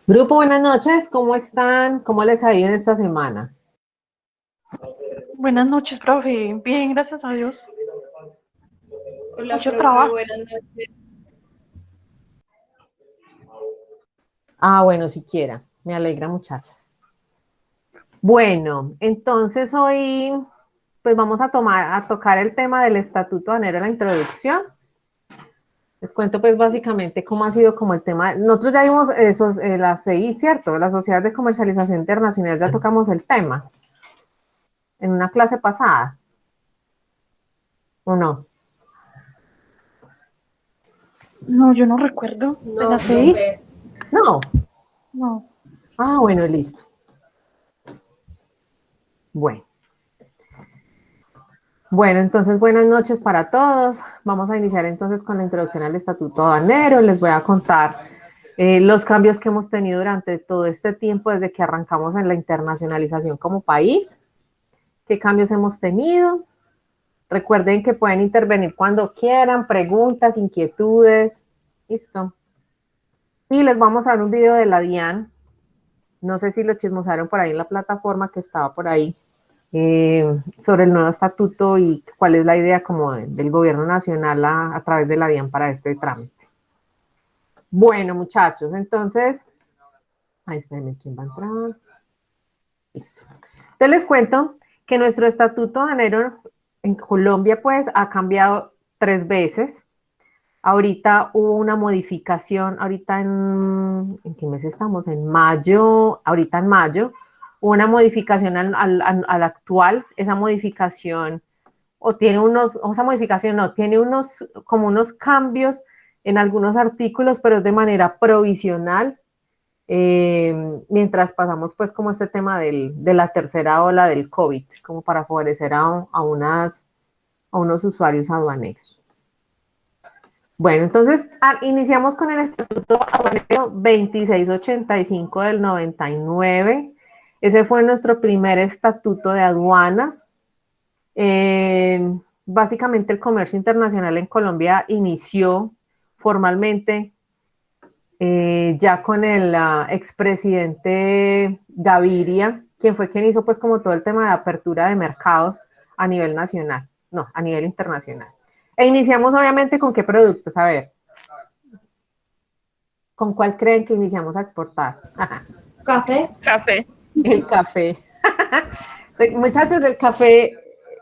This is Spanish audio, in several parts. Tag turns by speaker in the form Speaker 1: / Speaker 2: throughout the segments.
Speaker 1: Grupo, buenas noches, ¿cómo están? ¿Cómo les ha ido en esta semana?
Speaker 2: Buenas noches, profe. Bien, gracias a Dios.
Speaker 3: Hola,
Speaker 2: Mucho
Speaker 3: profe,
Speaker 2: trabajo.
Speaker 3: buenas noches.
Speaker 1: Bueno, siquiera, me alegra, muchachos. Bueno, entonces hoy pues vamos a tocar el tema del Estatuto Aduanero en la introducción. Les cuento pues básicamente cómo ha sido como el tema. Nosotros ya vimos esos, la CI, ¿cierto? La Sociedad de Comercialización Internacional, ya tocamos el tema en una clase pasada, ¿o no?
Speaker 2: No, yo no recuerdo. ¿De la CI?
Speaker 3: Profe.
Speaker 1: No.
Speaker 2: No.
Speaker 1: Bueno, listo. Bueno, entonces buenas noches para todos. Vamos a iniciar entonces con la introducción al Estatuto Aduanero. Les voy a contar los cambios que hemos tenido durante todo este tiempo desde que arrancamos en la internacionalización como país. ¿Qué cambios hemos tenido? Recuerden que pueden intervenir cuando quieran, preguntas, inquietudes. Listo. Y les vamos a dar un video de la DIAN. No sé si lo chismosaron por ahí en la plataforma que estaba por ahí. Sobre el nuevo estatuto y cuál es la idea como del gobierno nacional a través de la DIAN para este trámite. Bueno, muchachos, entonces, espérenme, ¿quién va a entrar? Listo. Entonces les cuento que nuestro estatuto aduanero en Colombia pues ha cambiado 3 veces. Ahorita hubo una modificación, ahorita ¿en qué mes estamos? En mayo, ahorita en mayo, hubo una modificación al actual. Esa modificación, esa modificación no, tiene como unos cambios en algunos artículos, pero es de manera provisional, mientras pasamos pues como este tema de la tercera ola del COVID, como para favorecer a unos usuarios aduaneros. Bueno, entonces iniciamos con el Estatuto Aduanero 2685 del 99. Ese fue nuestro primer estatuto de aduanas. Básicamente el comercio internacional en Colombia inició formalmente ya con el expresidente Gaviria, quien fue quien hizo pues como todo el tema de apertura de mercados a nivel nacional, no, a nivel internacional. E iniciamos obviamente con qué productos, a ver. ¿Con cuál creen que iniciamos a exportar?
Speaker 3: Café.
Speaker 4: Café.
Speaker 1: El café. Muchachos, el café,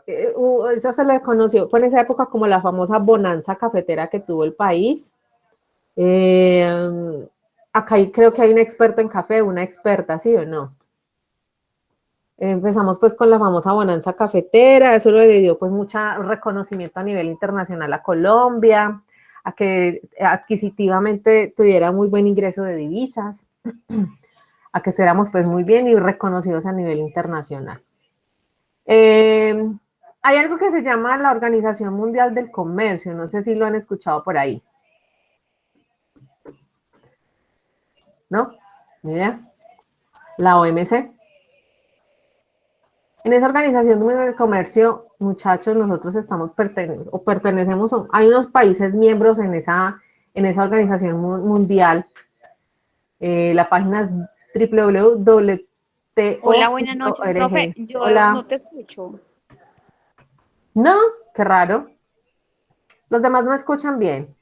Speaker 1: eso se le conoció por esa época como la famosa bonanza cafetera que tuvo el país. Acá creo que hay un experto en café, una experta, ¿sí o no? Empezamos pues con la famosa bonanza cafetera, eso le dio pues mucho reconocimiento a nivel internacional a Colombia, a que adquisitivamente tuviera muy buen ingreso de divisas, a que éramos pues muy bien y reconocidos a nivel internacional. Hay algo que se llama la Organización Mundial del Comercio, no sé si lo han escuchado por ahí. ¿No? ¿Ni idea? La OMC. En esa Organización Mundial del Comercio, muchachos, nosotros pertenecemos, hay unos países miembros en esa organización mundial. La página es www.to.org.
Speaker 4: Hola, buenas noches, profe. Yo
Speaker 1: Hola.
Speaker 4: no te escucho.
Speaker 1: No, qué raro. Los demás no escuchan bien.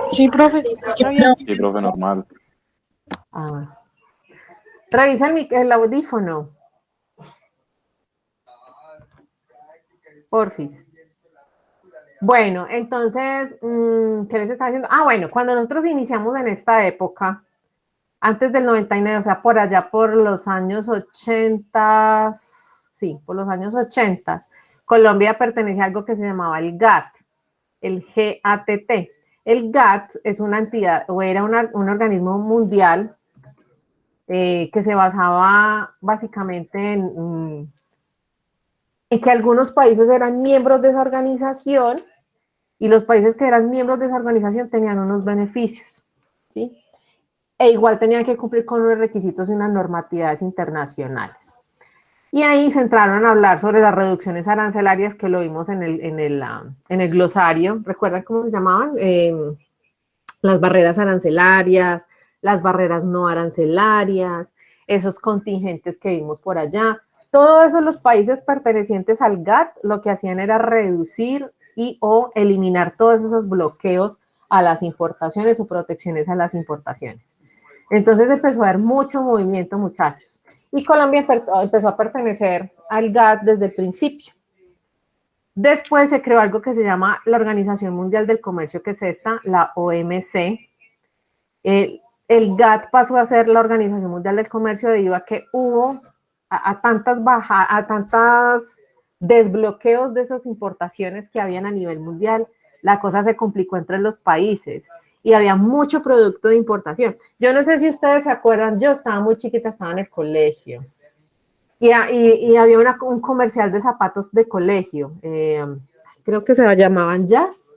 Speaker 2: Sí, profe, se escucha bien.
Speaker 5: Sí, profe, normal.
Speaker 1: Revisa el audífono. Porfis. Bueno, entonces, ¿qué les estaba diciendo? Ah, bueno, cuando nosotros iniciamos en esta época, antes del 99, o sea, por allá por los años 80, sí, por los años 80, Colombia pertenecía a algo que se llamaba el GATT, el GATT. El GATT es una entidad, o era un organismo mundial que se basaba básicamente en que algunos países eran miembros de esa organización y los países que eran miembros de esa organización tenían unos beneficios, ¿sí? E igual tenían que cumplir con unos requisitos y unas normatividades internacionales. Y ahí se entraron a hablar sobre las reducciones arancelarias que lo vimos en el glosario. ¿Recuerdan cómo se llamaban? Las barreras arancelarias, las barreras no arancelarias, esos contingentes que vimos por allá. Todo eso los países pertenecientes al GATT lo que hacían era reducir y o eliminar todos esos bloqueos a las importaciones o protecciones a las importaciones. Entonces empezó a haber mucho movimiento, muchachos. Y Colombia empezó a pertenecer al GATT desde el principio. Después se creó algo que se llama la Organización Mundial del Comercio, que es esta, la OMC. El GATT pasó a ser la Organización Mundial del Comercio debido a que hubo a tantas desbloqueos de esas importaciones que habían a nivel mundial. La cosa se complicó entre los países y había mucho producto de importación. Yo no sé si ustedes se acuerdan, yo estaba muy chiquita, estaba en el colegio y había un comercial de zapatos de colegio, creo que se llamaban Jazz.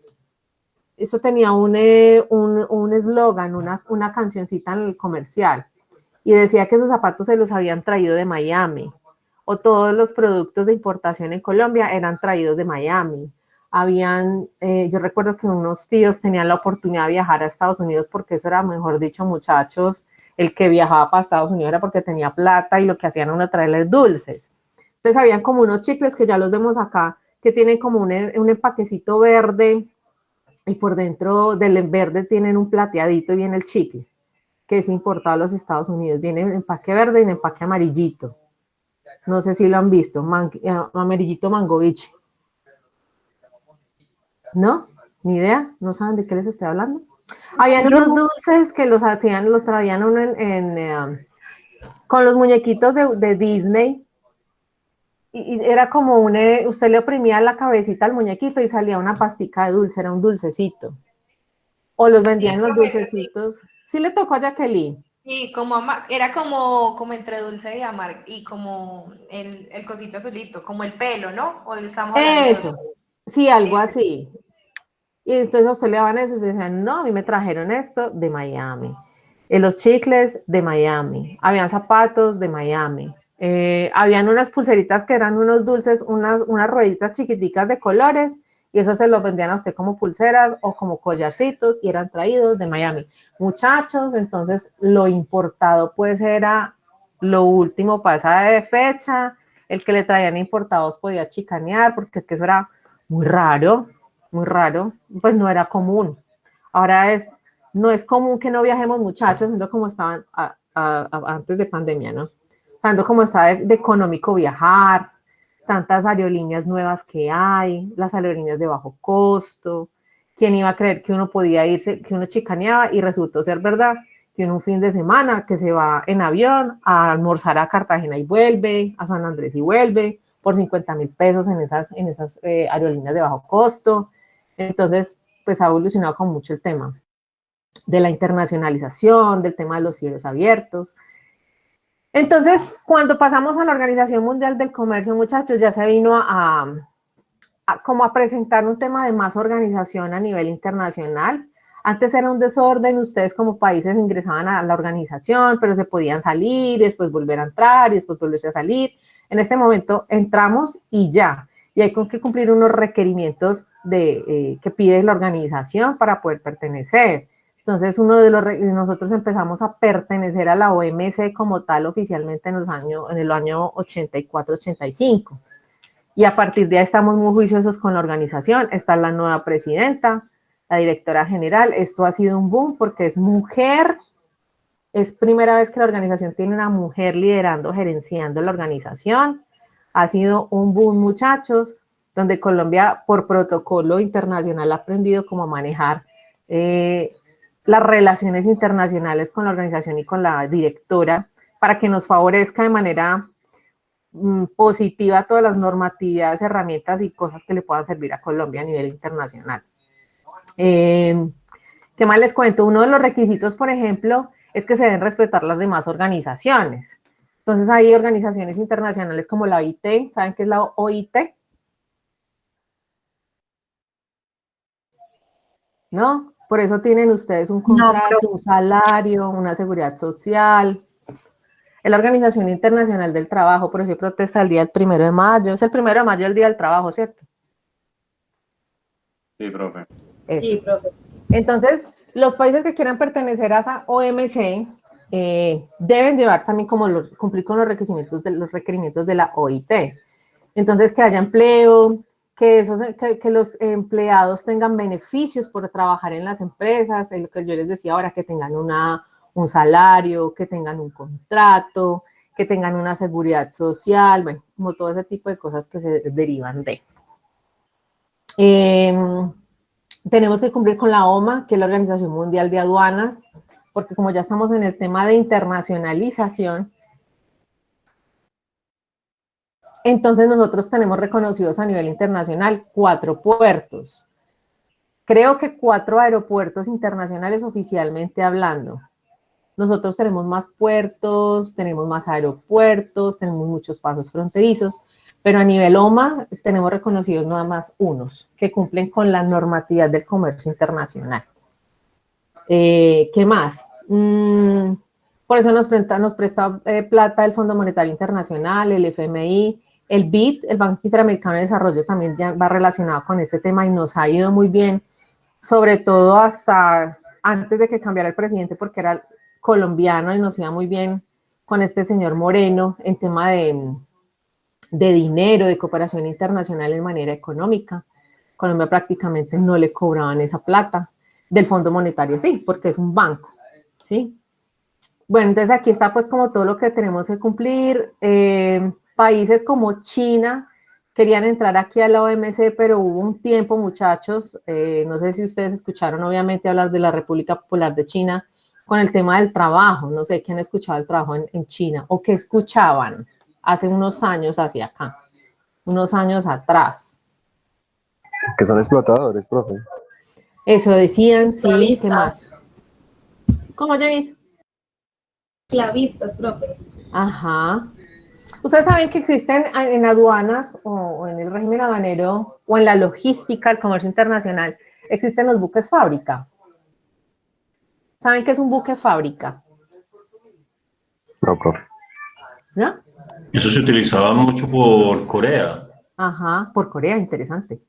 Speaker 1: Eso tenía un eslogan, una cancioncita en el comercial y decía que esos zapatos se los habían traído de Miami o todos los productos de importación en Colombia eran traídos de Miami. Yo recuerdo que unos tíos tenían la oportunidad de viajar a Estados Unidos porque eso era, mejor dicho, muchachos, el que viajaba para Estados Unidos era porque tenía plata y lo que hacían era traerles dulces. Entonces habían como unos chicles que ya los vemos acá, que tienen como un empaquecito verde y por dentro del verde tienen un plateadito y viene el chicle, que es importado a los Estados Unidos. Viene en empaque verde y en empaque amarillito. No sé si lo han visto, amarillito mangoviche. ¿No? ¿Ni idea? ¿No saben de qué les estoy hablando? Habían unos dulces que los traían con los muñequitos de Disney. Y era como usted le oprimía la cabecita al muñequito y salía una pastica de dulce, era un dulcecito. O los vendían los dulcecitos. Sí le tocó a Jacqueline.
Speaker 5: Sí, era como entre dulce y amargo, y como el cosito azulito, como el pelo, ¿no? O estamos
Speaker 1: eso, sí, algo así. Y entonces a usted le daban eso y decían, no, a mí me trajeron esto de Miami. Los chicles de Miami. Habían zapatos de Miami. Habían unas pulseritas que eran unos dulces, unas rueditas chiquiticas de colores, y eso se los vendían a usted como pulseras o como collarcitos, y eran traídos de Miami. Muchachos, entonces lo importado pues era lo último para esa fecha. El que le traían importados podía chicanear, porque es que eso era muy raro, pues no era común. Ahora no es común que no viajemos, muchachos, siendo como estaban antes de pandemia, ¿no? Tanto como está de económico viajar, tantas aerolíneas nuevas que hay, las aerolíneas de bajo costo. ¿Quién iba a creer que uno podía irse, que uno chicaneaba y resultó ser verdad? Que uno un fin de semana que se va en avión a almorzar a Cartagena y vuelve, a San Andrés y vuelve, por 50,000 pesos en esas aerolíneas de bajo costo. Entonces, pues ha evolucionado con mucho el tema de la internacionalización, del tema de los cielos abiertos. Entonces, cuando pasamos a la Organización Mundial del Comercio, muchachos, ya se vino como a presentar un tema de más organización a nivel internacional. Antes era un desorden, ustedes como países ingresaban a la organización, pero se podían salir, y después volver a entrar, y después volverse a salir. En este momento entramos y ya, y hay que cumplir unos requerimientos que pide la organización para poder pertenecer. Entonces, nosotros empezamos a pertenecer a la OMC como tal oficialmente en el año 84-85. Y a partir de ahí estamos muy juiciosos con la organización. Está la nueva presidenta, la directora general. Esto ha sido un boom porque es mujer Es primera vez que la organización tiene una mujer liderando, gerenciando la organización. Ha sido un boom, muchachos, donde Colombia, por protocolo internacional, ha aprendido cómo manejar las relaciones internacionales con la organización y con la directora para que nos favorezca de manera positiva todas las normatividades, herramientas y cosas que le puedan servir a Colombia a nivel internacional. ¿Qué más les cuento? Uno de los requisitos, por ejemplo, es que se deben respetar las demás organizaciones. Entonces hay organizaciones internacionales como la OIT. ¿Saben qué es la OIT? ¿No? Por eso tienen ustedes un contrato, un salario, una seguridad social. Es la Organización Internacional del Trabajo, por eso se protesta el día del 1 de mayo. Es el 1 de mayo el Día del Trabajo, ¿cierto?
Speaker 6: Sí, profe.
Speaker 1: Eso.
Speaker 3: Sí, profe.
Speaker 1: Entonces, los países que quieran pertenecer a esa OMC deben llevar también cumplir con los requerimientos de la OIT. Entonces, que haya empleo, que los empleados tengan beneficios por trabajar en las empresas, lo que yo les decía ahora, que tengan un salario, que tengan un contrato, que tengan una seguridad social, bueno, como todo ese tipo de cosas que se derivan de. Tenemos que cumplir con la OMA, que es la Organización Mundial de Aduanas, porque como ya estamos en el tema de internacionalización, entonces nosotros tenemos reconocidos a nivel internacional 4 puertos. Creo que 4 aeropuertos internacionales oficialmente hablando. Nosotros tenemos más puertos, tenemos más aeropuertos, tenemos muchos pasos fronterizos, pero a nivel OMA tenemos reconocidos nada más unos que cumplen con la normatividad del comercio internacional. ¿Qué más? Por eso nos presta plata el Fondo Monetario Internacional, el FMI, el BID, el Banco Interamericano de Desarrollo, también ya va relacionado con este tema y nos ha ido muy bien, sobre todo hasta antes de que cambiara el presidente, porque era colombiano y nos iba muy bien con este señor Moreno en tema de dinero, de cooperación internacional en manera económica. Colombia prácticamente no le cobraban esa plata. Del Fondo Monetario sí, porque es un banco, ¿sí? Bueno, entonces aquí está pues como todo lo que tenemos que cumplir. Países como China querían entrar aquí a la OMC, pero hubo un tiempo, muchachos, no sé si ustedes escucharon obviamente hablar de la República Popular de China con el tema del trabajo. No sé quién ha escuchado el trabajo en China o qué escuchaban hace unos años hacia acá, unos años atrás.
Speaker 7: Que son explotadores, profe.
Speaker 1: Eso decían, sí,
Speaker 3: Esclavistas.
Speaker 1: ¿qué más? ¿Cómo, Javis?
Speaker 3: Esclavistas, profe.
Speaker 1: Ajá. Ustedes saben que existen en aduanas o en el régimen aduanero o en la logística, el comercio internacional, existen los buques fábrica. ¿Saben qué es un buque fábrica?
Speaker 7: No, profe.
Speaker 1: ¿No?
Speaker 6: Eso se utilizaba mucho por Corea.
Speaker 1: Ajá, por Corea, interesante.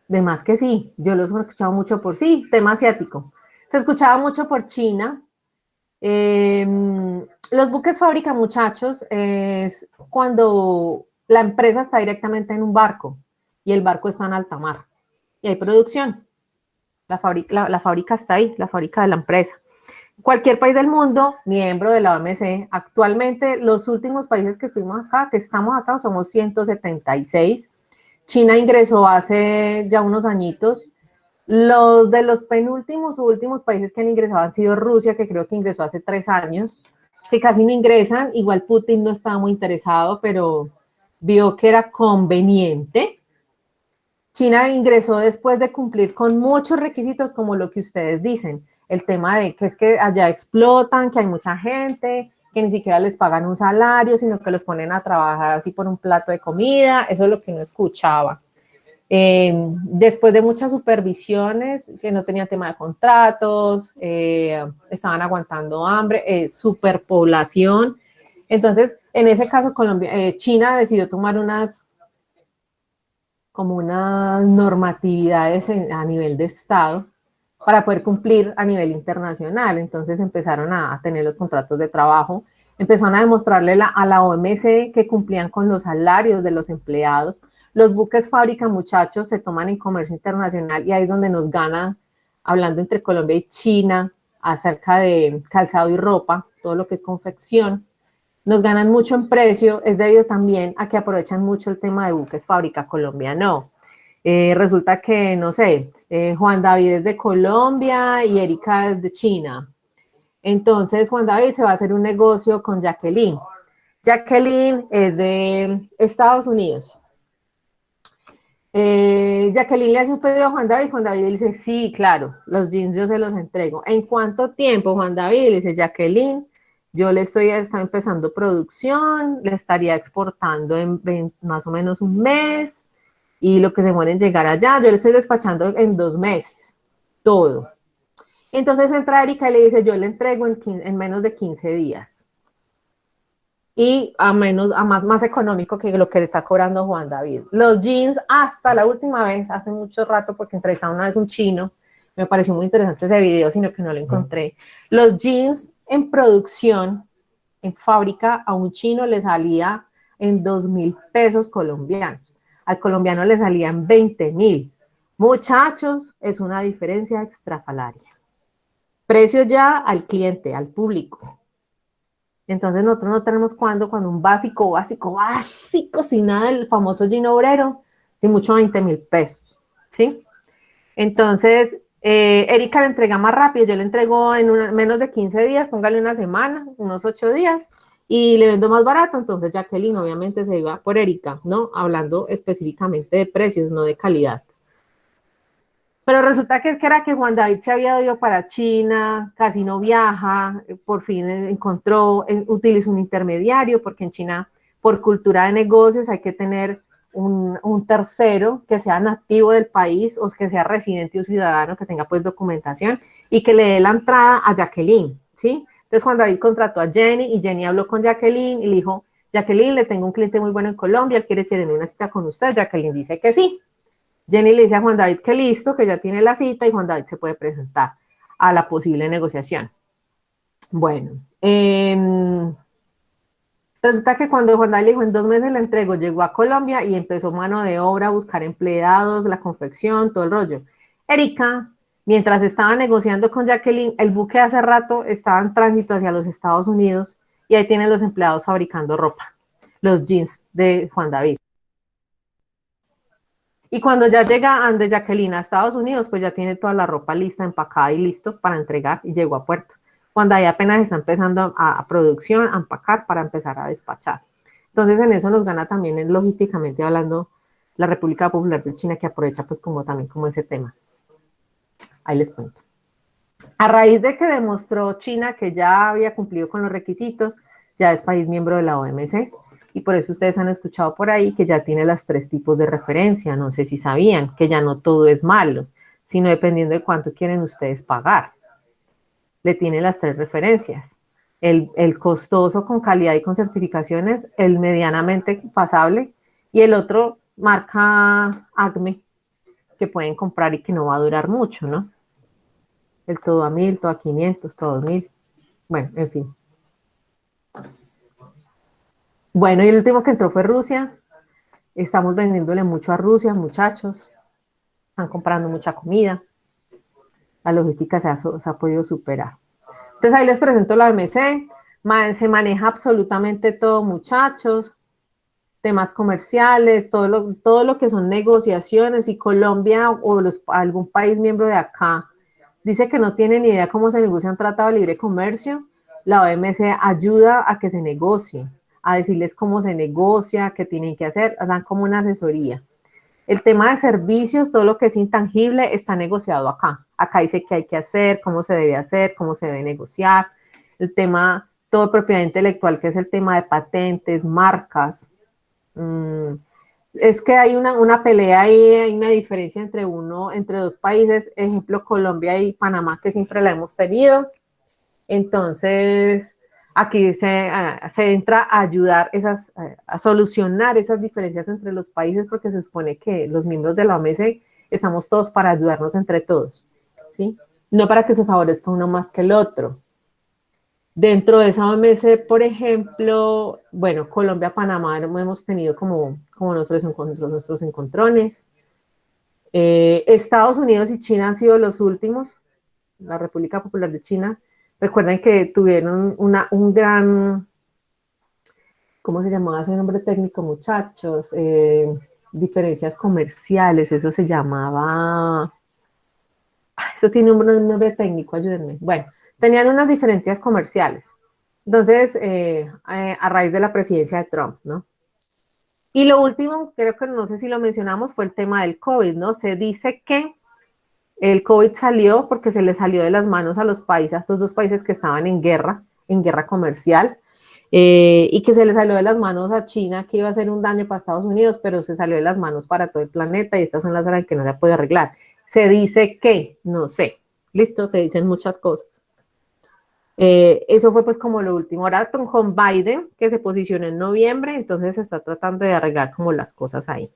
Speaker 1: De más que sí, yo los he escuchado mucho por sí, tema asiático. Se escuchaba mucho por China. Los buques fábrica, muchachos, es cuando la empresa está directamente en un barco y el barco está en alta mar y hay producción. La fábrica está ahí, la fábrica de la empresa. Cualquier país del mundo, miembro de la OMC, actualmente los últimos países que estamos acá, somos 176. China ingresó hace ya unos añitos. Los de los penúltimos o últimos países que han ingresado han sido Rusia, que creo que ingresó hace 3 años, que casi no ingresan. Igual Putin no estaba muy interesado, pero vio que era conveniente. China ingresó después de cumplir con muchos requisitos, como lo que ustedes dicen, el tema de que es que allá explotan, que hay mucha gente, que ni siquiera les pagan un salario, sino que los ponen a trabajar así por un plato de comida. Eso es lo que uno escuchaba. Después de muchas supervisiones, que no tenían tema de contratos, estaban aguantando hambre, superpoblación. Entonces, en ese caso, China decidió tomar unas normatividades a nivel de Estado para poder cumplir a nivel internacional. Entonces empezaron a tener los contratos de trabajo, empezaron a demostrarle a la OMC que cumplían con los salarios de los empleados. Los buques fábrica, muchachos, se toman en comercio internacional y ahí es donde nos gana hablando entre Colombia y China, acerca de calzado y ropa, todo lo que es confección, nos ganan mucho en precio, es debido también a que aprovechan mucho el tema de buques fábrica Colombia, no. Resulta que, no sé, Juan David es de Colombia y Erika es de China. Entonces, Juan David se va a hacer un negocio con Jacqueline. Jacqueline es de Estados Unidos. Jacqueline le hace un pedido a Juan David le dice, sí, claro, los jeans yo se los entrego. ¿En cuánto tiempo, Juan David? Le dice, Jacqueline, yo está empezando producción, le estaría exportando en más o menos un mes, y lo que se muere en llegar allá, yo le estoy despachando en 2 meses, todo. Entonces entra Erika y le dice, yo le entrego en menos de 15 días. Y más económico que lo que le está cobrando Juan David. Los jeans, hasta la última vez, hace mucho rato, porque entrevistaba una vez un chino, me pareció muy interesante ese video, sino que no lo encontré. Los jeans en producción, en fábrica, a un chino le salía en 2.000 pesos colombianos. Al colombiano le salía en 20.000. Muchachos, es una diferencia extrafalaria. Precio ya al cliente, al público. Entonces nosotros no tenemos cuando un básico, sin nada, el famoso jean obrero, de mucho 20.000 pesos, ¿sí? Entonces, Erika le entrega más rápido, yo le entrego en menos de 15 días, póngale una semana, unos 8 días, y le vendo más barato. Entonces Jacqueline obviamente se iba por Erika, ¿no? Hablando específicamente de precios, no de calidad. Pero resulta que era que Juan David se había ido para China, casi no viaja, por fin utilizó un intermediario, porque en China, por cultura de negocios, hay que tener un tercero que sea nativo del país o que sea residente o ciudadano, que tenga pues documentación y que le dé la entrada a Jacqueline, ¿sí? Entonces Juan David contrató a Jenny y Jenny habló con Jacqueline y le dijo, Jacqueline, le tengo un cliente muy bueno en Colombia, él quiere tener una cita con usted. Jacqueline dice que sí. Jenny le dice a Juan David que listo, que ya tiene la cita y Juan David se puede presentar a la posible negociación. Bueno, resulta que cuando Juan David le dijo en 2 meses le entrego, llegó a Colombia y empezó mano de obra a buscar empleados, la confección, todo el rollo. Erika, mientras estaba negociando con Jacqueline, el buque hace rato estaba en tránsito hacia los Estados Unidos y ahí tienen los empleados fabricando ropa, los jeans de Juan David. Y cuando ya llega de Jacqueline a Estados Unidos, pues ya tiene toda la ropa lista, empacada y listo para entregar y llegó a puerto. Cuando ahí apenas está empezando a producción, a empacar para empezar a despachar. Entonces en eso nos gana también logísticamente hablando la República Popular de China, que aprovecha pues también como ese tema. Ahí les cuento. A raíz de que demostró China que ya había cumplido con los requisitos, ya es país miembro de la OMC. Y por eso ustedes han escuchado por ahí que ya tiene las 3 tipos de referencia. No sé si sabían que ya no todo es malo, sino dependiendo de cuánto quieren ustedes pagar. Le tiene las 3 referencias. El costoso con calidad y con certificaciones, el medianamente pasable y el otro marca Acme que pueden comprar y que no va a durar mucho, ¿no? El todo a 1.000, todo a 500, todo a 2.000. Bueno, en fin. Bueno, y el último que entró fue Rusia. Estamos vendiéndole mucho a Rusia, muchachos. Están comprando mucha comida. La logística se ha podido superar. Entonces ahí les presento la OMC. Se maneja absolutamente todo, muchachos. Temas comerciales, todo lo que son negociaciones. Y Colombia o algún país miembro de acá dice que no tiene ni idea cómo se negocia un tratado de libre comercio, la OMC ayuda a que se negocie, a decirles cómo se negocia, qué tienen que hacer, dan como una asesoría. El tema de servicios, todo lo que es intangible, está negociado acá. Acá dice qué hay que hacer, cómo se debe hacer, cómo se debe negociar. El tema, todo propiedad intelectual, que es el tema de patentes, marcas. Es que hay una pelea ahí, hay una diferencia entre 2 países, ejemplo Colombia y Panamá, que siempre la hemos tenido. Entonces, aquí se entra a ayudar a solucionar esas diferencias entre los países, porque se supone que los miembros de la OMC estamos todos para ayudarnos entre todos, ¿sí? No para que se favorezca uno más que el otro. Dentro de esa OMC, por ejemplo, bueno, Colombia, Panamá hemos tenido como nuestros encontrones. Estados Unidos y China han sido los últimos, la República Popular de China. Recuerden que tuvieron un gran, ¿cómo se llamaba ese nombre técnico, muchachos? Diferencias comerciales, eso se llamaba, eso tiene un nombre técnico, ayúdenme. Bueno, tenían unas diferencias comerciales. Entonces, a raíz de la presidencia de Trump, ¿no? Y lo último, creo que no sé si lo mencionamos, fue el tema del COVID, ¿no? Se dice que el COVID salió porque se le salió de las manos a los países, a estos dos países que estaban en guerra comercial, y que se le salió de las manos a China, que iba a hacer un daño para Estados Unidos, pero se salió de las manos para todo el planeta, y estas son las horas en que no se ha podido arreglar. Se dice que, no sé, listo, se dicen muchas cosas. Eso fue pues como lo último. Ahora con Biden, que se posicionó en noviembre, entonces se está tratando de arreglar como las cosas ahí.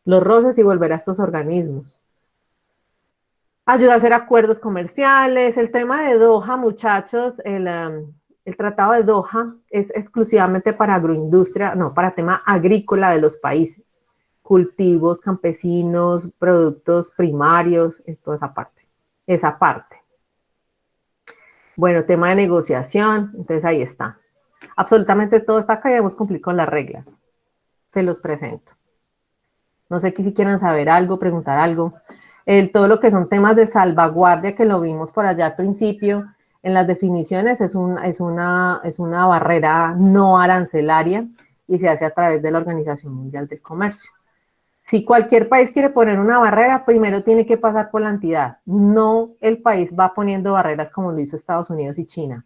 Speaker 1: Los roces y volver a estos organismos. Ayuda a hacer acuerdos comerciales. El tema de Doha, muchachos, el tratado de Doha es exclusivamente para agroindustria, no, para tema agrícola de los países. Cultivos, campesinos, productos primarios, toda esa parte. Esa parte. Bueno, tema de negociación, entonces ahí está. Absolutamente todo está acá y debemos cumplir con las reglas. Se los presento. No sé si quieran saber algo, preguntar algo. Todo lo que son temas de salvaguardia, que lo vimos por allá al principio, en las definiciones es una barrera no arancelaria y se hace a través de la Organización Mundial del Comercio. Si cualquier país quiere poner una barrera, primero tiene que pasar por la entidad. No el país va poniendo barreras como lo hizo Estados Unidos y China.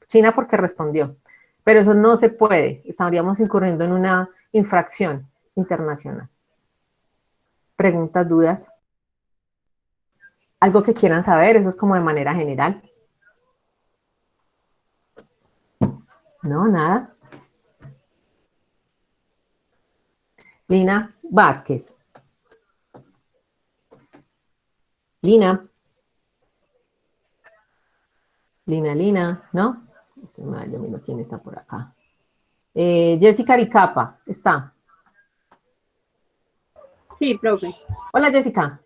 Speaker 1: China porque respondió, pero eso no se puede. Estaríamos incurriendo en una infracción internacional. ¿Preguntas, dudas? ¿Algo que quieran saber? Eso es como de manera general. No, nada. Lina Vázquez. Lina, ¿no? Yo miro quién está por acá. Jessica Aricapa, ¿está?
Speaker 4: Sí, profe.
Speaker 1: Hola, Jessica.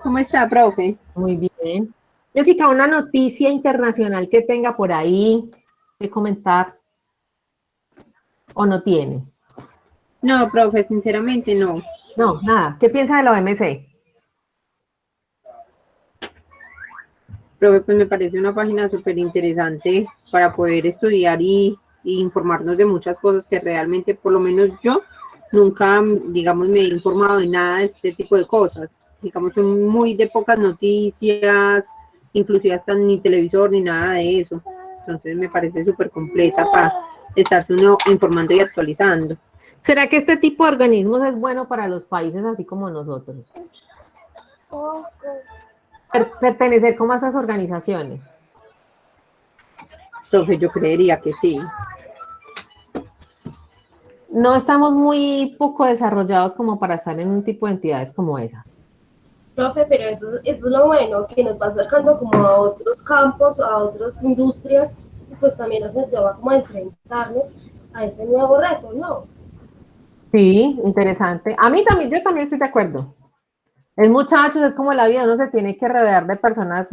Speaker 4: ¿Cómo está, profe?
Speaker 1: Muy bien. Jessica, una noticia internacional que tenga por ahí que comentar, ¿o no tiene?
Speaker 4: No, profe, sinceramente no.
Speaker 1: No, nada. ¿Qué piensa de la OMC?
Speaker 4: Profe, pues me parece una página súper interesante para poder estudiar y informarnos de muchas cosas que realmente, por lo menos yo, nunca, digamos, me he informado de nada de este tipo de cosas. Digamos, son muy de pocas noticias, inclusive hasta ni televisor ni nada de eso. Entonces me parece súper completa para estarse uno informando y actualizando.
Speaker 1: ¿Será que este tipo de organismos es bueno para los países así como nosotros? Pertenecer como a esas organizaciones.
Speaker 4: Profe, yo creería que sí.
Speaker 1: No estamos muy poco desarrollados como para estar en un tipo de entidades como esas.
Speaker 3: Profe, pero eso es lo bueno, que nos va acercando como a otros campos, a otras industrias, y pues también nos lleva como a enfrentarnos a ese nuevo reto, ¿no?
Speaker 1: Sí, interesante. A mí también, yo también estoy de acuerdo. Es muchachos, es como la vida, uno se tiene que rodear de personas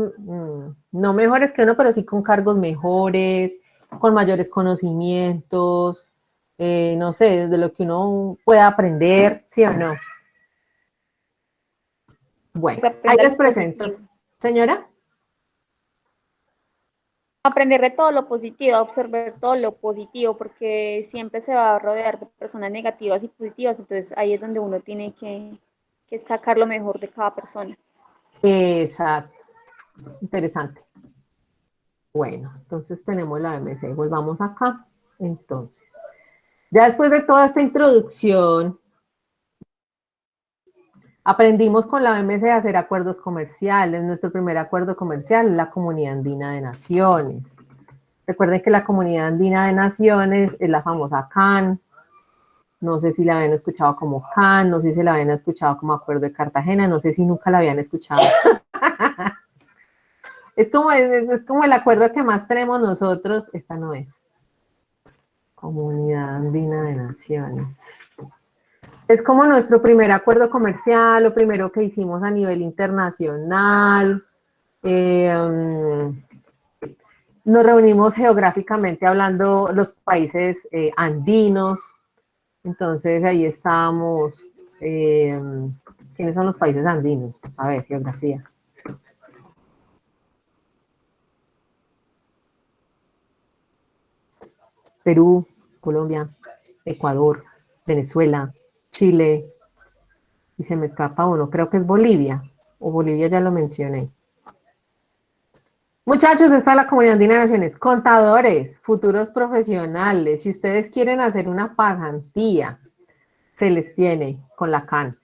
Speaker 1: no mejores que uno, pero sí con cargos mejores, con mayores conocimientos, no sé, de lo que uno pueda aprender, ¿sí o no? Bueno, ahí les presento. Señora.
Speaker 4: Aprender de todo lo positivo, observar todo lo positivo, porque siempre se va a rodear de personas negativas y positivas, entonces ahí es donde uno tiene que sacar lo mejor de cada persona.
Speaker 1: Exacto. Interesante. Bueno, entonces tenemos la OMC. Volvamos acá. Entonces, ya después de toda esta introducción, aprendimos con la OMC a hacer acuerdos comerciales. Nuestro primer acuerdo comercial es la Comunidad Andina de Naciones. Recuerden que la Comunidad Andina de Naciones es la famosa CAN. No sé si la habían escuchado como CAN, no sé si la habían escuchado como Acuerdo de Cartagena, no sé si nunca la habían escuchado. Es como el acuerdo que más tenemos nosotros. Esta no es. Comunidad Andina de Naciones. Es como nuestro primer acuerdo comercial, lo primero que hicimos a nivel internacional. Nos reunimos geográficamente hablando los países andinos. Entonces ahí estábamos. ¿Quiénes son los países andinos? A ver, geografía. Perú, Colombia, Ecuador, Venezuela, Chile, y se me escapa uno, creo que es Bolivia, o Bolivia ya lo mencioné. Muchachos, esta es la Comunidad Andina de Naciones, contadores, futuros profesionales, si ustedes quieren hacer una pasantía, se les tiene con la CAN.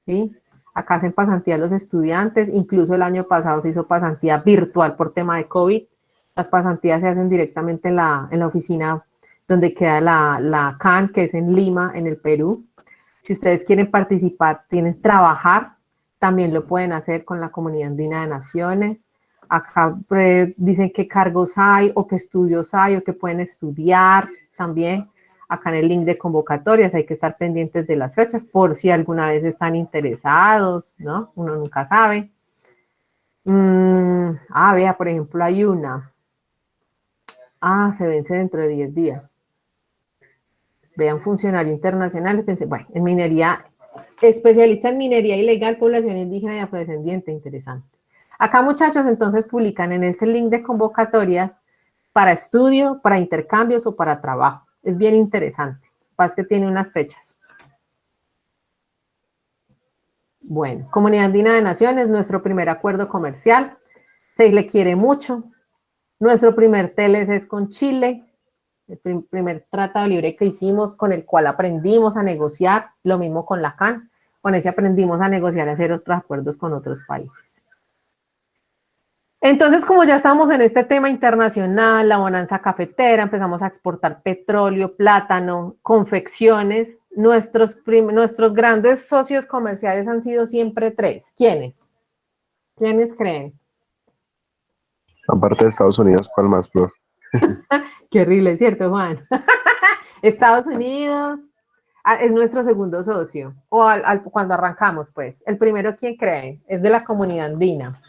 Speaker 1: ¿Sí? Acá hacen pasantía los estudiantes, incluso el año pasado se hizo pasantía virtual por tema de COVID. Las pasantías se hacen directamente en la oficina donde queda la CAN, que es en Lima, en el Perú. Si ustedes quieren participar, quieren trabajar, también lo pueden hacer con la Comunidad Andina de Naciones. Acá dicen qué cargos hay, o qué estudios hay, o qué pueden estudiar también. Acá en el link de convocatorias hay que estar pendientes de las fechas por si alguna vez están interesados, ¿no? Uno nunca sabe. Vea, por ejemplo, hay una. Se vence dentro de 10 días. Vean, funcionario internacional, pensé, bueno, en minería, especialista en minería ilegal, población indígena y afrodescendiente, interesante. Acá, muchachos, entonces publican en ese link de convocatorias para estudio, para intercambios o para trabajo. Es bien interesante. Pasa que tiene unas fechas. Bueno, Comunidad Andina de Naciones, nuestro primer acuerdo comercial. Se le quiere mucho. Nuestro primer TLC es con Chile. El primer tratado libre que hicimos, con el cual aprendimos a negociar. Lo mismo con la CAN. Con ese aprendimos a negociar y hacer otros acuerdos con otros países. Entonces, como ya estamos en este tema internacional, la bonanza cafetera, empezamos a exportar petróleo, plátano, confecciones. Nuestros grandes socios comerciales han sido siempre 3. ¿Quiénes? ¿Quiénes creen?
Speaker 7: Aparte de Estados Unidos, ¿cuál más, profe?
Speaker 1: Qué horrible, ¿cierto, Juan? Estados Unidos es nuestro segundo socio, o cuando arrancamos, pues. El primero, ¿quién cree? Es de la Comunidad Andina,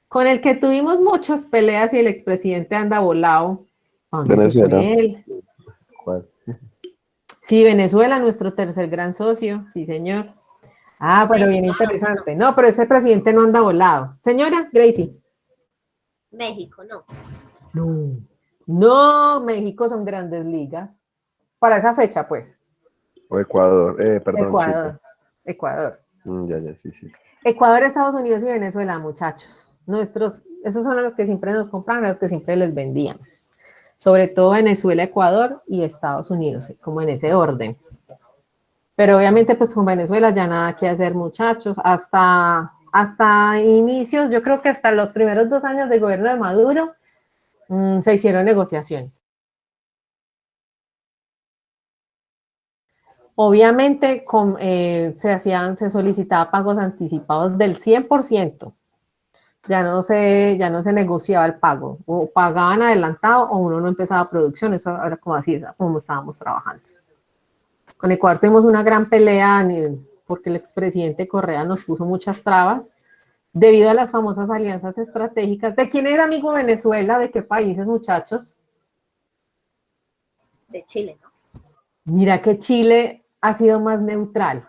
Speaker 1: con el que tuvimos muchas peleas y el expresidente anda volado.
Speaker 7: Venezuela.
Speaker 1: ¿Cuál? Sí, Venezuela, nuestro tercer gran socio, sí, señor. Pero bien interesante. No, pero ese presidente no anda volado. Señora Gracie.
Speaker 3: México, no.
Speaker 1: No, México son grandes ligas. Para esa fecha, pues.
Speaker 7: O Ecuador, perdón.
Speaker 1: Ecuador.
Speaker 7: Ya, sí.
Speaker 1: Ecuador, Estados Unidos y Venezuela, muchachos. Esos son los que siempre nos compraron, los que siempre les vendíamos. Sobre todo Venezuela, Ecuador y Estados Unidos, como en ese orden. Pero obviamente, pues con Venezuela ya nada que hacer, muchachos. Hasta inicios, yo creo que hasta los primeros 2 años de gobierno de Maduro, se hicieron negociaciones. Obviamente se solicitaba pagos anticipados del 100%. Ya no se negociaba el pago. O pagaban adelantado o uno no empezaba producción. Eso era como así, como estábamos trabajando. Con Ecuador tuvimos una gran pelea porque el expresidente Correa nos puso muchas trabas debido a las famosas alianzas estratégicas. ¿De quién era amigo Venezuela? ¿De qué países, muchachos?
Speaker 3: De Chile, ¿no?
Speaker 1: Mira que Chile ha sido más neutral.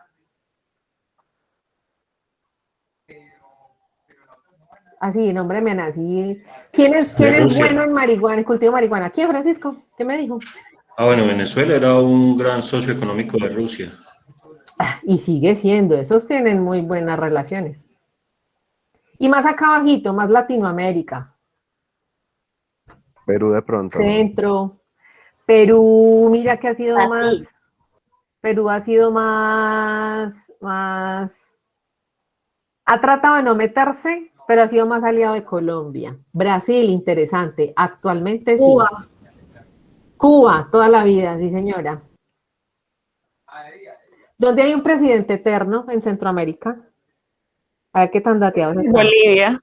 Speaker 1: Así, nómbreme así. ¿Quién es bueno en marihuana, en cultivo de marihuana? ¿Quién, Francisco? ¿Qué me dijo?
Speaker 6: Bueno, Venezuela era un gran socio económico de Rusia.
Speaker 1: Y sigue siendo, esos tienen muy buenas relaciones. Y más acá abajito, más Latinoamérica.
Speaker 7: Perú de pronto.
Speaker 1: Centro. Perú, mira que ha sido
Speaker 3: Brasil.
Speaker 1: más. Perú ha sido más. Ha tratado de no meterse, pero ha sido más aliado de Colombia. Brasil, interesante. Actualmente sí. Cuba, toda la vida, sí, señora. ¿Dónde hay un presidente eterno en Centroamérica? A ver qué tan dateados están.
Speaker 2: Bolivia.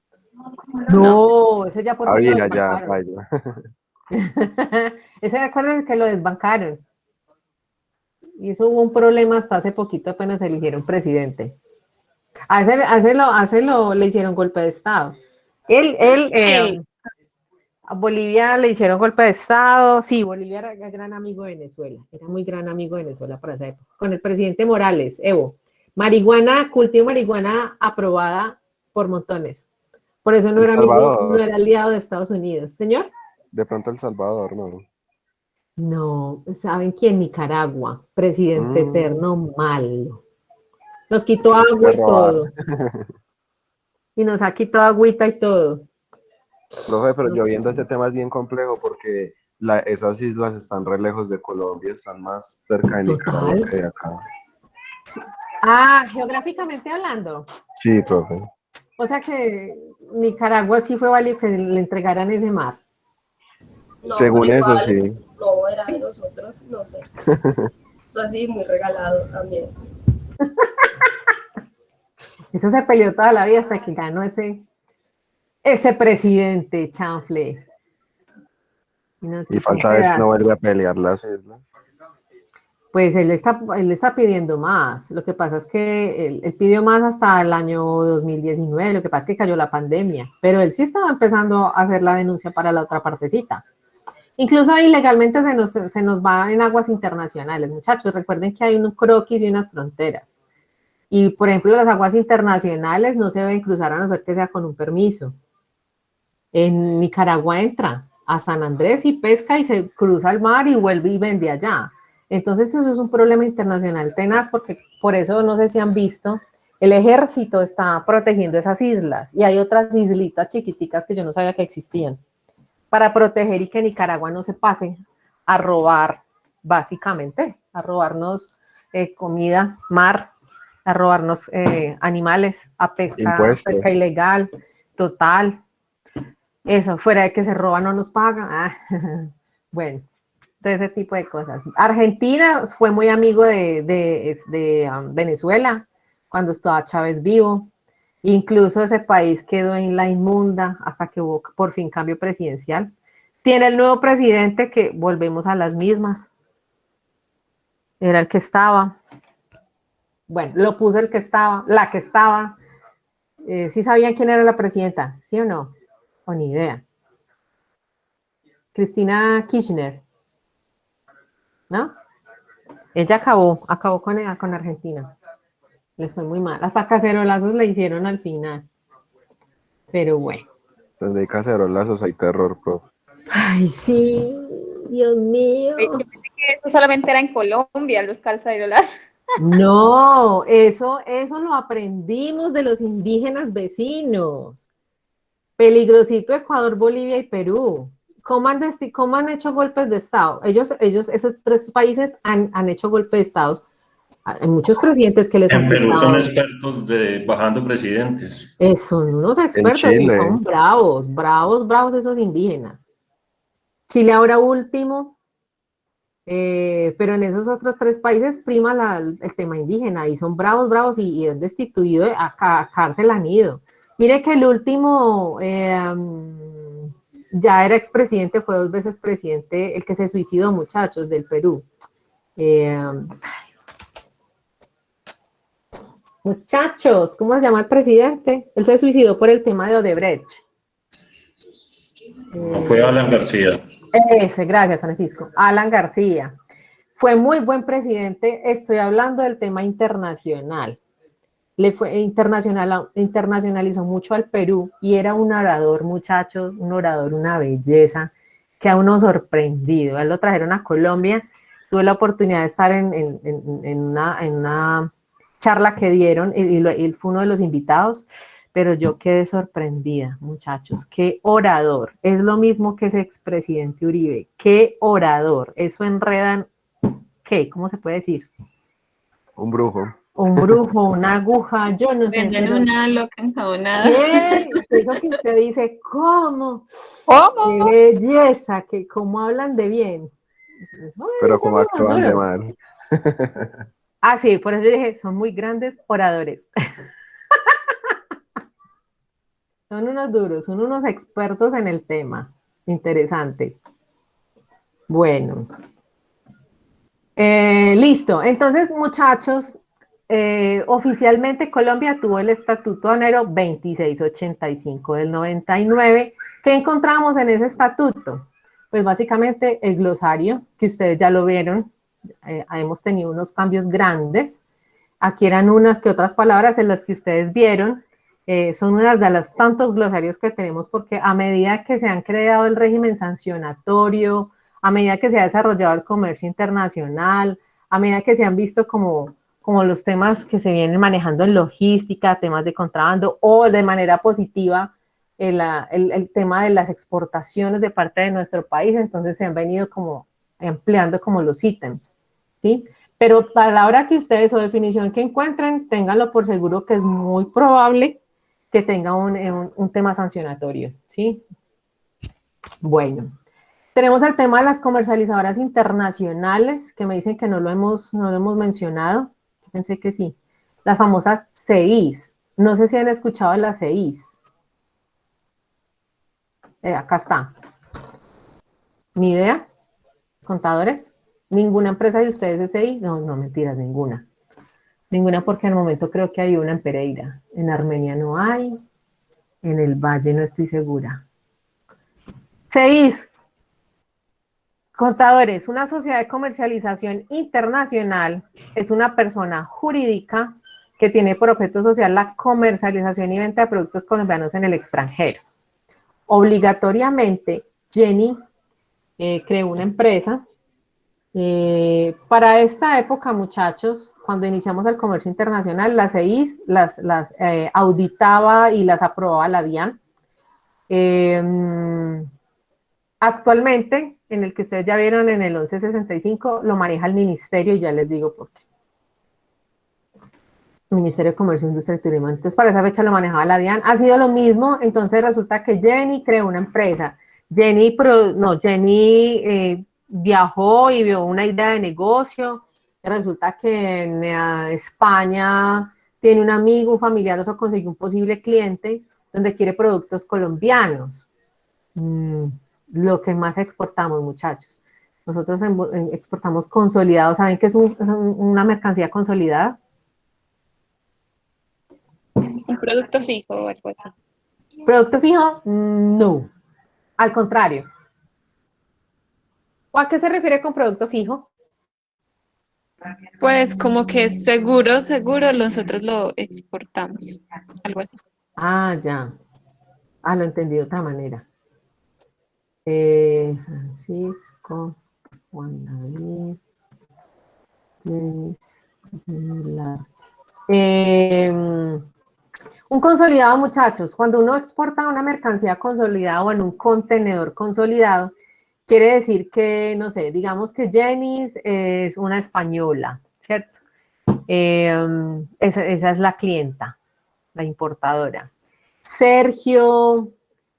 Speaker 1: No, ese ya por fin lo
Speaker 7: Ya,
Speaker 1: desbancaron.
Speaker 7: vaya.
Speaker 1: Ese, acuérdense que lo desbancaron. Y eso hubo un problema hasta hace poquito apenas eligieron presidente. Le hicieron golpe de Estado. A Bolivia le hicieron golpe de Estado. Sí, Bolivia era gran amigo de Venezuela. Era muy gran amigo de Venezuela para esa época. Con el presidente Morales, Evo. Cultivo marihuana aprobada por montones. Por eso no
Speaker 7: El
Speaker 1: era amigo, no
Speaker 7: Salvador,
Speaker 1: era aliado de Estados Unidos. Señor.
Speaker 7: de pronto El Salvador, ¿no?
Speaker 1: No, ¿saben quién? Nicaragua, presidente
Speaker 7: Mm,
Speaker 1: eterno malo. Nos quitó
Speaker 7: les
Speaker 1: agua
Speaker 7: quiere
Speaker 1: y
Speaker 7: robar.
Speaker 1: todo. Y nos ha quitado agüita y todo.
Speaker 7: Profe, pero
Speaker 1: Nos-
Speaker 7: yo viendo ese tema es bien complejo porque esas islas están re lejos de Colombia, están más cerca de Nicaragua
Speaker 1: Total.
Speaker 7: que de acá.
Speaker 1: Geográficamente hablando.
Speaker 7: Sí, profe.
Speaker 1: O sea que Nicaragua sí fue válido que le entregaran ese mar.
Speaker 3: No,
Speaker 7: Según
Speaker 3: pero
Speaker 7: eso,
Speaker 3: igual,
Speaker 7: sí.
Speaker 3: no era de nosotros, no sé. O sea, sí, muy regalado también.
Speaker 1: Eso se peleó toda la vida hasta que ganó ese presidente, chanfle. Y nos
Speaker 7: Y
Speaker 1: quitó un
Speaker 7: falta ver si no
Speaker 1: pedazo.
Speaker 7: vuelve a pelear las islas.
Speaker 1: Pues él está pidiendo más. Lo que pasa es que él pidió más hasta el año 2019. Lo que pasa es que cayó la pandemia, pero él sí estaba empezando a hacer la denuncia para la otra partecita. Incluso ilegalmente se nos va en aguas internacionales, muchachos. Recuerden que hay un croquis y unas fronteras. Y, por ejemplo, las aguas internacionales no se deben cruzar a no ser que sea con un permiso. En Nicaragua entra a San Andrés y pesca y se cruza el mar y vuelve y vende allá. Entonces eso es un problema internacional tenaz porque por eso no sé si han visto, el ejército está protegiendo esas islas y hay otras islitas chiquiticas que yo no sabía que existían para proteger y que Nicaragua no se pase a robar, básicamente, a robarnos comida, mar, a robarnos animales, a
Speaker 7: Impuestos.
Speaker 1: pesca ilegal, total. Eso, fuera de que se roba no nos pagan. Bueno, de ese tipo de cosas. Argentina fue muy amigo de Venezuela cuando estaba Chávez vivo. Incluso ese país quedó en la inmunda hasta que hubo por fin cambio presidencial. Tiene el nuevo presidente que volvemos a las mismas. Era el que estaba. Bueno, lo puso el que estaba, la que estaba. ¿Sí sabían quién era la presidenta? ¿Sí o no? O ni idea. Cristina Kirchner, ¿no? Ella acabó con Argentina. Les fue muy mal. Hasta cacerolazos le hicieron al final. Pero bueno.
Speaker 7: Donde hay cacerolazos hay terror, profe.
Speaker 1: Ay, sí, Dios mío.
Speaker 8: Yo pensé que eso solamente era en Colombia, los calzaderos.
Speaker 1: No, eso lo aprendimos de los indígenas vecinos. Peligrosito Ecuador, Bolivia y Perú. ¿Cómo han hecho golpes de Estado? Esos tres países han hecho golpes de Estado. Hay muchos presidentes que les han
Speaker 6: En Perú son
Speaker 1: quitado.
Speaker 6: expertos de bajando presidentes.
Speaker 1: Son unos
Speaker 7: En
Speaker 1: expertos y
Speaker 7: Chile,
Speaker 1: son bravos, bravos, bravos esos indígenas. Chile ahora último, pero en esos otros tres países prima el tema indígena y son bravos, bravos y han destituido, a cárcel han ido. Mire que el último ya era expresidente, fue 2 veces presidente, el que se suicidó, muchachos, del Perú. Muchachos, ¿cómo se llama el presidente? Él se suicidó por el tema de Odebrecht.
Speaker 6: No fue Alan García.
Speaker 1: Gracias, Francisco. Alan García. Fue muy buen presidente. Estoy hablando del tema internacional. Internacionalizó mucho al Perú y era un orador, muchachos, un orador, una belleza, que a uno sorprendido. A él lo trajeron a Colombia. Tuve la oportunidad de estar en una charla que dieron y él fue uno de los invitados, pero yo quedé sorprendida, muchachos. Qué orador. Es lo mismo que ese expresidente Uribe. Qué orador. Eso enredan, ¿qué? ¿Cómo se puede decir?
Speaker 7: un brujo.
Speaker 1: Un brujo, una aguja, yo no sé.
Speaker 8: Venden
Speaker 1: Pero
Speaker 8: una loca enjabonada.
Speaker 1: ¿qué? Eso que usted dice, ¿cómo?
Speaker 8: ¿Cómo?
Speaker 1: Qué belleza, que cómo hablan de bien.
Speaker 7: Pero
Speaker 1: Son
Speaker 7: como
Speaker 1: unos
Speaker 7: actúan de
Speaker 1: duros.
Speaker 7: mal.
Speaker 1: Ah, sí, por eso yo dije, son muy grandes oradores. Son unos duros, son unos expertos en el tema. Interesante. Bueno. Listo. Entonces, muchachos, oficialmente Colombia tuvo el Estatuto Aduanero 2685 del 99. ¿Qué encontramos en ese estatuto? Pues básicamente el glosario, que ustedes ya lo vieron, hemos tenido unos cambios grandes. Aquí eran unas que otras palabras en las que ustedes vieron. Son unas de los tantos glosarios que tenemos porque a medida que se han creado el régimen sancionatorio, a medida que se ha desarrollado el comercio internacional, a medida que se han visto como los temas que se vienen manejando en logística, temas de contrabando o de manera positiva el tema de las exportaciones de parte de nuestro país, entonces se han venido como empleando como los ítems, ¿sí? Pero palabra que ustedes o definición que encuentren, ténganlo por seguro que es muy probable que tenga un tema sancionatorio, ¿sí? Bueno, tenemos el tema de las comercializadoras internacionales, que me dicen que no lo hemos mencionado, pensé que sí. Las famosas CIs, no sé si han escuchado de las CIs. Acá está. ¿Ni idea? ¿Contadores? ¿Ninguna empresa de ustedes es CI? No, mentiras, ninguna. Ninguna porque al momento creo que hay una en Pereira. En Armenia no hay. En el Valle no estoy segura. CIs. Contadores, una sociedad de comercialización internacional es una persona jurídica que tiene por objeto social la comercialización y venta de productos colombianos en el extranjero. Obligatoriamente, Jenny creó una empresa. Para esta época, muchachos, cuando iniciamos el comercio internacional, las CIs las auditaba y las aprobaba la DIAN. Actualmente, en el que ustedes ya vieron en el 1165, lo maneja el ministerio y ya les digo por qué. Ministerio de Comercio, Industria y Turismo. Entonces, para esa fecha lo manejaba la DIAN. Ha sido lo mismo, entonces resulta que Jenny creó una empresa. Jenny viajó y vio una idea de negocio. Resulta que en España tiene un amigo, un familiar, o consiguió un posible cliente donde quiere productos colombianos. Lo que más exportamos, muchachos. Nosotros exportamos consolidado. ¿Saben qué es una mercancía consolidada?
Speaker 8: Un producto fijo o algo así.
Speaker 1: ¿Producto fijo? No. Al contrario. ¿O a qué se refiere con producto fijo?
Speaker 8: Pues como que es seguro, nosotros lo exportamos. Algo así.
Speaker 1: Ah, ya. Lo entendí de otra manera. Francisco, Juan David, James, un consolidado, muchachos, cuando uno exporta una mercancía consolidada o en un contenedor consolidado, quiere decir que, no sé, digamos que Jenny es una española, ¿cierto? Esa es la clienta, la importadora. Sergio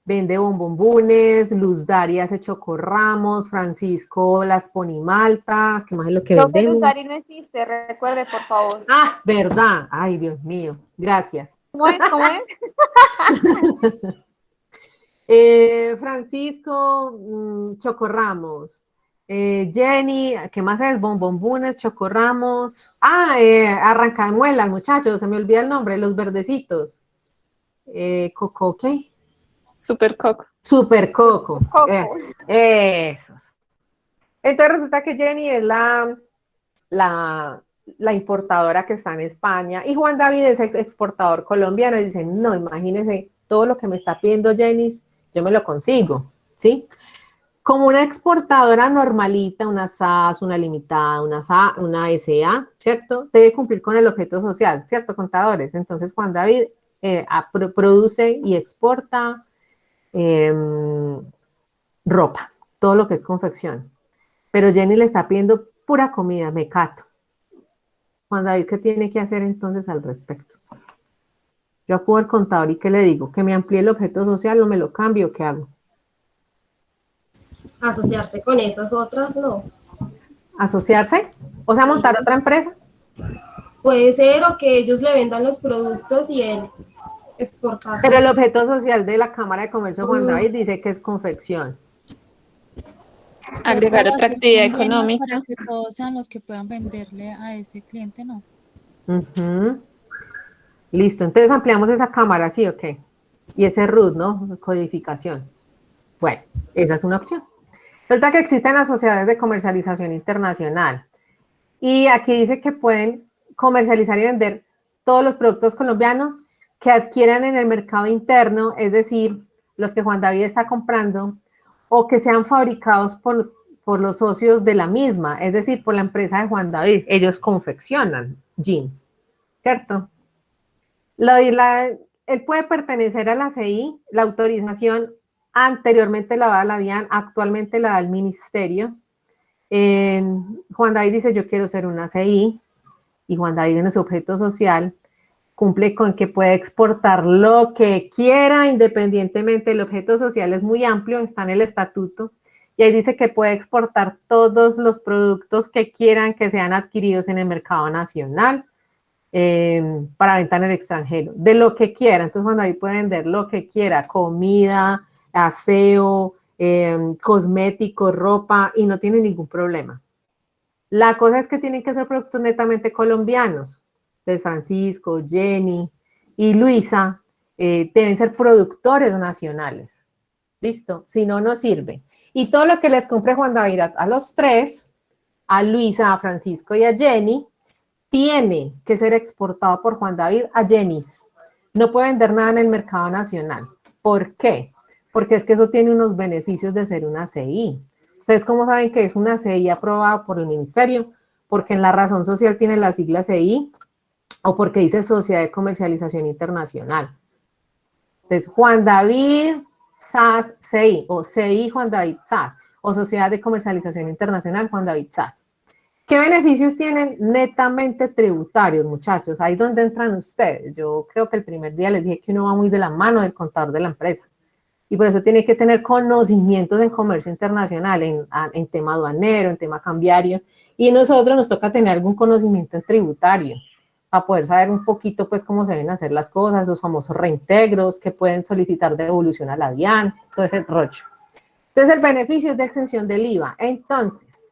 Speaker 1: vende bombombunes, Luz Daria hace chocorramos, Francisco las ponimaltas, ¿qué más es lo que vendemos?
Speaker 8: Luz Daria no existe, recuerde, por favor.
Speaker 1: Ah, verdad. Ay, Dios mío. Gracias.
Speaker 8: ¿Cómo es?
Speaker 1: Francisco, chocorramos. Jenny, ¿qué más es? Bombombunes, chocorramos. Arrancamuelas, muchachos, se me olvida el nombre, los verdecitos. ¿Coco qué?
Speaker 8: Super Coco.
Speaker 1: Super Coco. Esos. Entonces resulta que Jenny es la importadora que está en España y Juan David es el exportador colombiano y dicen, no, imagínense todo lo que me está pidiendo Jenny, yo me lo consigo, ¿sí? Como una exportadora normalita, una SAS, una limitada, una SA, ¿cierto? Debe cumplir con el objeto social, ¿cierto, contadores? Entonces Juan David produce y exporta ropa, todo lo que es confección. Pero Jenny le está pidiendo pura comida, mecato. Juan David, ¿qué tiene que hacer entonces al respecto? Yo acudo al contador y ¿qué le digo? ¿Que me amplíe el objeto social o me lo cambio? ¿Qué hago?
Speaker 3: Asociarse con esas otras, no.
Speaker 1: ¿Asociarse? O sea, montar otra empresa.
Speaker 3: Puede ser, o que ellos le vendan los productos y él exportar.
Speaker 1: Pero el objeto social de la Cámara de Comercio Juan David dice que es confección.
Speaker 8: Agregar
Speaker 9: Puedo
Speaker 8: otra
Speaker 9: hacer
Speaker 8: actividad
Speaker 9: convenios
Speaker 8: económica.
Speaker 9: para que todos sean los que puedan venderle a ese cliente, ¿no?
Speaker 1: Ujú. Listo, entonces ampliamos esa cámara, ¿sí o qué? Y ese root, ¿no? Codificación. Bueno, esa es una opción. Resulta que existen las sociedades de comercialización internacional. Y aquí dice que pueden comercializar y vender todos los productos colombianos que adquieran en el mercado interno, es decir, los que Juan David está comprando, o que sean fabricados por los socios de la misma, es decir, por la empresa de Juan David. Ellos confeccionan jeans, ¿cierto? Él puede pertenecer a la CI, la autorización anteriormente la da la DIAN, actualmente la da el ministerio. Juan David dice, yo quiero ser una CI, y Juan David en su objeto social cumple con que puede exportar lo que quiera, independientemente, el objeto social es muy amplio, está en el estatuto, y ahí dice que puede exportar todos los productos que quieran que sean adquiridos en el mercado nacional, para venta en el extranjero, de lo que quiera. Entonces Juan David puede vender lo que quiera, comida, aseo, cosméticos, ropa, y no tiene ningún problema. La cosa es que tienen que ser productos netamente colombianos. Entonces Francisco, Jenny y Luisa deben ser productores nacionales. ¿Listo? Si no, no sirve. Y todo lo que les compre Juan David a los tres, a Luisa, a Francisco y a Jenny, tiene que ser exportado por Juan David a Jenny's. No puede vender nada en el mercado nacional. ¿Por qué? Porque es que eso tiene unos beneficios de ser una CI. ¿Ustedes cómo saben que es una CI aprobada por el ministerio? Porque en la razón social tiene la sigla CI o porque dice Sociedad de Comercialización Internacional. Entonces, Juan David SAS CI o CI Juan David SAS o Sociedad de Comercialización Internacional Juan David SAS. ¿Qué beneficios tienen? Netamente tributarios, muchachos. Ahí es donde entran ustedes. Yo creo que el primer día les dije que uno va muy de la mano del contador de la empresa. Y por eso tiene que tener conocimientos en comercio internacional, en tema aduanero, en tema cambiario. Y nosotros nos toca tener algún conocimiento en tributario para poder saber un poquito, pues, cómo se deben hacer las cosas, los famosos reintegros que pueden solicitar devolución a la DIAN, todo ese rollo. Entonces, el beneficio es de exención del IVA. Entonces,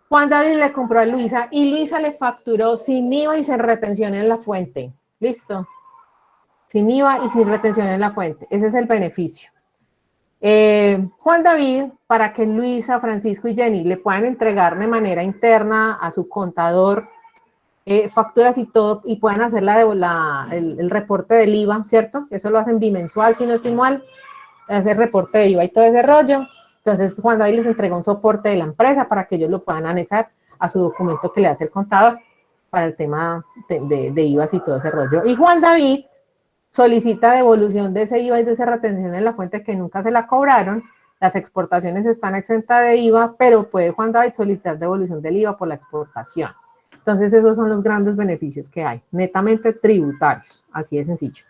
Speaker 1: Juan David le compró a Luisa y Luisa le facturó sin IVA y sin retención en la fuente. ¿Listo? Sin IVA y sin retención en la fuente. Ese es el beneficio. Juan David, para que Luisa, Francisco y Jenny le puedan entregar de manera interna a su contador facturas y todo, y puedan hacer el reporte del IVA, ¿cierto? Eso lo hacen bimensual, si no estoy mal, hacer reporte de IVA y todo ese rollo. Entonces, Juan David les entrega un soporte de la empresa para que ellos lo puedan anexar a su documento que le hace el contador para el tema de IVAs y todo ese rollo. Y Juan David solicita devolución de ese IVA y de esa retención en la fuente que nunca se la cobraron. Las exportaciones están exentas de IVA, pero puede Juan David solicitar devolución del IVA por la exportación. Entonces, esos son los grandes beneficios que hay, netamente tributarios, así de sencillo.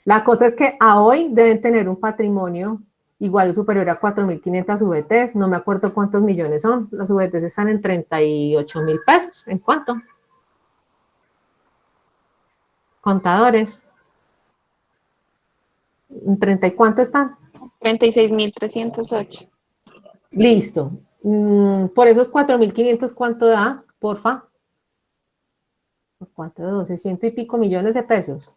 Speaker 1: La cosa es que a hoy deben tener un patrimonio igual o superior a 4.500 VTs, no me acuerdo cuántos millones son, los VTs están en 38.000 pesos, ¿en cuánto? Contadores. ¿En 30 y cuánto están?
Speaker 8: 36.308.
Speaker 1: Listo. Por esos 4.500, ¿cuánto da? Porfa. Por 4, 12, ciento y pico millones de pesos.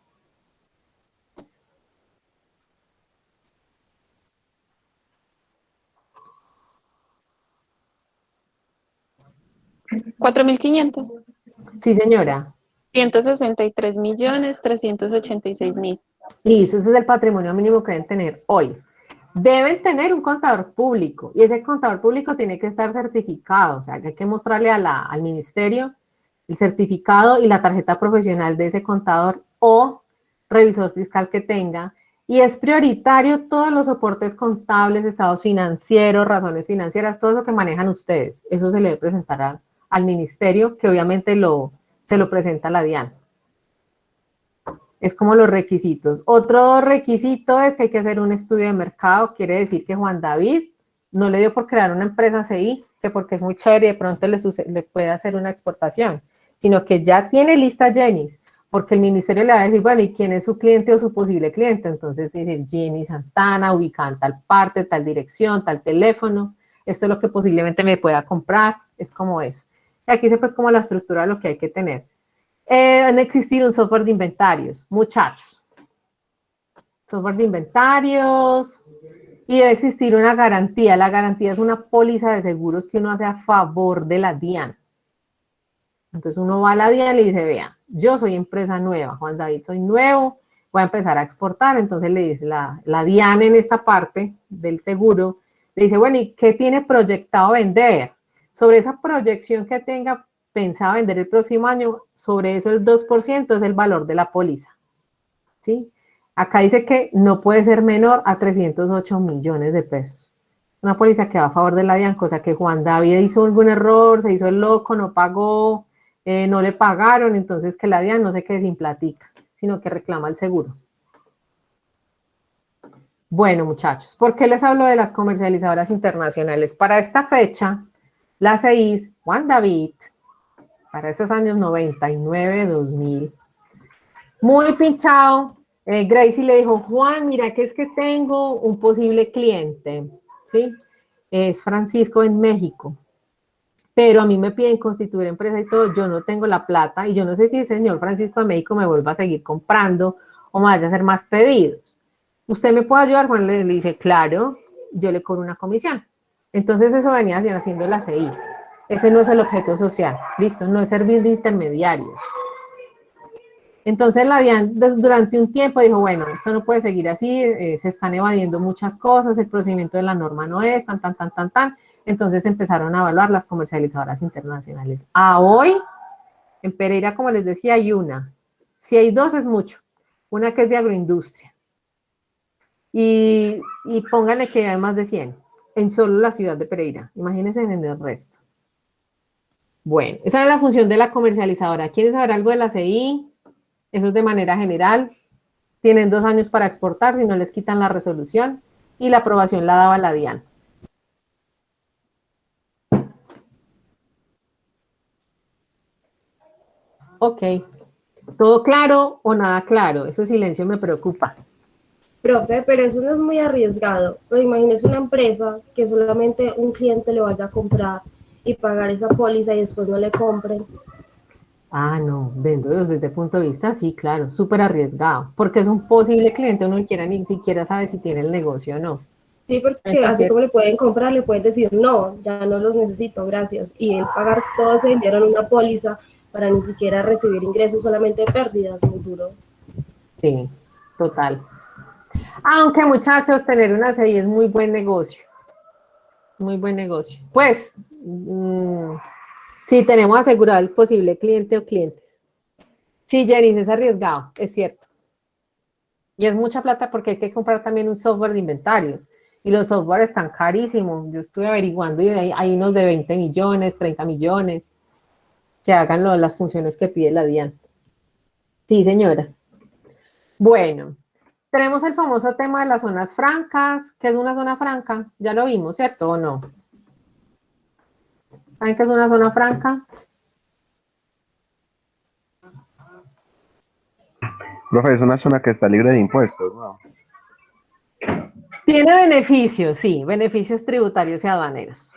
Speaker 8: $4.500.
Speaker 1: Sí, señora.
Speaker 8: 163.386.000.
Speaker 1: Listo, ese es el patrimonio mínimo que deben tener hoy. Deben tener un contador público y ese contador público tiene que estar certificado, o sea, que hay que mostrarle al ministerio el certificado y la tarjeta profesional de ese contador o revisor fiscal que tenga. Y es prioritario todos los soportes contables, estados financieros, razones financieras, todo eso que manejan ustedes. Eso se le debe presentar al ministerio, que obviamente se lo presenta a la DIAN. Es como los requisitos. Otro requisito es que hay que hacer un estudio de mercado. Quiere decir que Juan David no le dio por crear una empresa CI, que porque es muy chévere y de pronto le puede hacer una exportación, sino que ya tiene lista Jenny's, porque el ministerio le va a decir, bueno, ¿y quién es su cliente o su posible cliente? Entonces dice Jenny Santana, ubicada en tal parte, tal dirección, tal teléfono. esto es lo que posiblemente me pueda comprar, es como eso. Y aquí se pues como la estructura de lo que hay que tener. Debe existir un software de inventarios, muchachos. Software de inventarios y debe existir una garantía. La garantía es una póliza de seguros que uno hace a favor de la DIAN. Entonces uno va a la DIAN y le dice, vea, yo soy empresa nueva, Juan David, soy nuevo, voy a empezar a exportar. Entonces le dice la DIAN en esta parte del seguro, le dice, bueno, ¿y qué tiene proyectado vender? Sobre esa proyección que tenga pensado vender el próximo año, sobre eso el 2% es el valor de la póliza, ¿sí? Acá dice que no puede ser menor a 308 millones de pesos. Una póliza que va a favor de la DIAN, cosa que Juan David hizo algún error, se hizo el loco, no pagó, no le pagaron, entonces que la DIAN no se quede sin platica, sino que reclama el seguro. Bueno, muchachos, ¿por qué les hablo de las comercializadoras internacionales? Para esta fecha, la CEIS, Juan David, para esos años 99, 2000, muy pinchado, Gracie le dijo, Juan, mira que es que tengo un posible cliente, ¿sí? Es Francisco en México, pero a mí me piden constituir empresa y todo, yo no tengo la plata y yo no sé si el señor Francisco de México me vuelva a seguir comprando o me vaya a hacer más pedidos. ¿Usted me puede ayudar? Juan le dice, claro, yo le cobro una comisión. Entonces eso venía haciendo la CEIS. Ese no es el objeto social, listo, no es servir de intermediarios. Entonces la DIAN durante un tiempo dijo, bueno, esto no puede seguir así, se están evadiendo muchas cosas, el procedimiento de la norma no es, tan. Entonces empezaron a evaluar las comercializadoras internacionales. A hoy, en Pereira, como les decía, hay una. Si hay dos es mucho. Una que es de agroindustria. Y pónganle que hay más de 100 en solo la ciudad de Pereira. Imagínense en el resto. Bueno, esa es la función de la comercializadora. ¿Quieren saber algo de la CI? Eso es de manera general. Tienen 2 años para exportar si no les quitan la resolución y la aprobación la daba la DIAN. Ok. ¿Todo claro o nada claro? Ese silencio me preocupa.
Speaker 3: Profe, pero eso no es muy arriesgado. Pues imagínese una empresa que solamente un cliente le vaya a comprar y pagar esa póliza y después no le compren.
Speaker 1: Ah, no, viéndolo desde este punto de vista, sí, claro, súper arriesgado, porque es un posible cliente, uno ni siquiera sabe si tiene el negocio o no.
Speaker 3: Sí, porque así como le pueden comprar, le pueden decir, no, ya no los necesito, gracias. Y él pagar todo ese dinero en una póliza para ni siquiera recibir ingresos, solamente pérdidas, muy duro.
Speaker 1: Sí, total. Aunque muchachos, tener una CI es muy buen negocio. Muy buen negocio. Pues, si tenemos asegurado el posible cliente o clientes. Sí, Jenny, es arriesgado, es cierto. Y es mucha plata porque hay que comprar también un software de inventarios. Y los softwares están carísimos. Yo estuve averiguando y hay unos de 20 millones, 30 millones que hagan las funciones que pide la DIAN. Sí, señora. Bueno, tenemos el famoso tema de las zonas francas. ¿Qué es una zona franca? Ya lo vimos, ¿cierto o no? ¿Saben qué es una zona franca?
Speaker 7: Profe, es una zona que está libre de impuestos, ¿no?
Speaker 1: Tiene beneficios, sí, beneficios tributarios y aduaneros.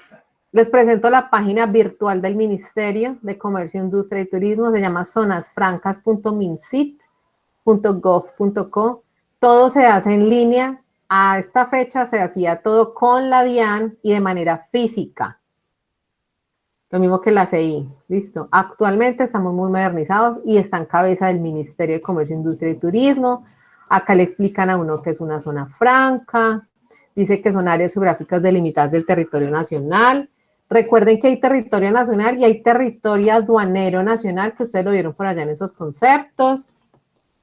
Speaker 1: Les presento la página virtual del Ministerio de Comercio, Industria y Turismo, se llama zonasfrancas.mincit.gov.co. Todo se hace en línea. A esta fecha se hacía todo con la DIAN y de manera física. Lo mismo que la CI, listo. Actualmente estamos muy modernizados y está en cabeza del Ministerio de Comercio, Industria y Turismo. Acá le explican a uno qué es una zona franca. Dice que son áreas geográficas delimitadas del territorio nacional. Recuerden que hay territorio nacional y hay territorio aduanero nacional, que ustedes lo vieron por allá en esos conceptos.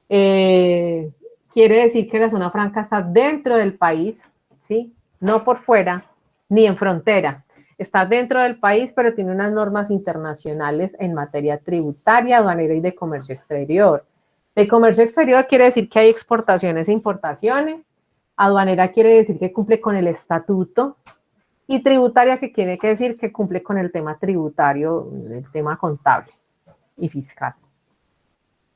Speaker 1: Quiere decir que la zona franca está dentro del país, ¿sí? No por fuera ni en frontera. Está dentro del país, pero tiene unas normas internacionales en materia tributaria, aduanera y de comercio exterior. De comercio exterior quiere decir que hay exportaciones e importaciones. Aduanera quiere decir que cumple con el estatuto. Y tributaria que quiere decir que cumple con el tema tributario, el tema contable y fiscal.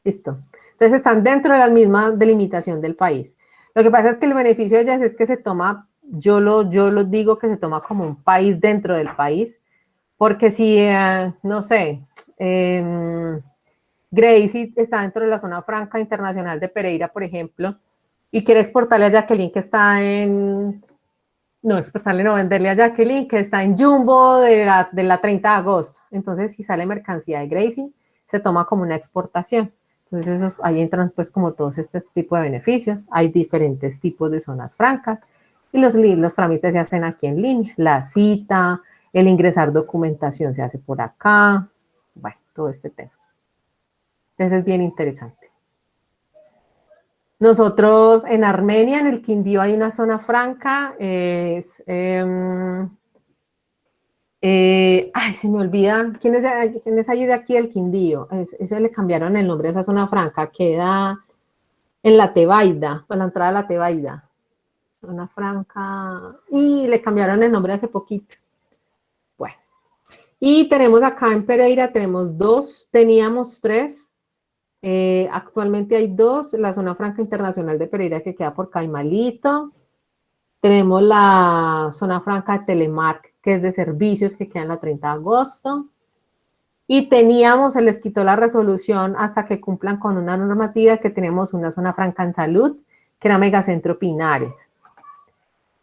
Speaker 1: Listo. Entonces están dentro de la misma delimitación del país. Lo que pasa es que el beneficio de ellas es que se toma yo lo digo que se toma como un país dentro del país, porque si, no sé, Gracie está dentro de la zona franca internacional de Pereira, por ejemplo, y quiere exportarle a Jacqueline que está en, no, exportarle, no, venderle a Jacqueline que está en Jumbo de la 30 de agosto. Entonces, si sale mercancía de Gracie, se toma como una exportación. Entonces, ahí entran pues como todos este tipo de beneficios. Hay diferentes tipos de zonas francas y los trámites se hacen aquí en línea. La cita, el ingresar documentación se hace por acá. Bueno, todo este tema. Entonces, es bien interesante. Nosotros en Armenia, en el Quindío, hay una zona franca. Ay, se me olvida. ¿Quién es allí de aquí del Quindío? Eso le cambiaron el nombre a esa zona franca. Queda en la Tebaida, a la entrada de la Tebaida. Zona franca. Y le cambiaron el nombre hace poquito. Bueno. Y tenemos acá en Pereira, tenemos 2. Teníamos 3. Actualmente hay 2, la zona franca internacional de Pereira que queda por Caimalito, tenemos la zona franca de Telemark que es de servicios que queda en la 30 de agosto y se les quitó la resolución hasta que cumplan con una normativa que tenemos una zona franca en salud que era Megacentro Pinares.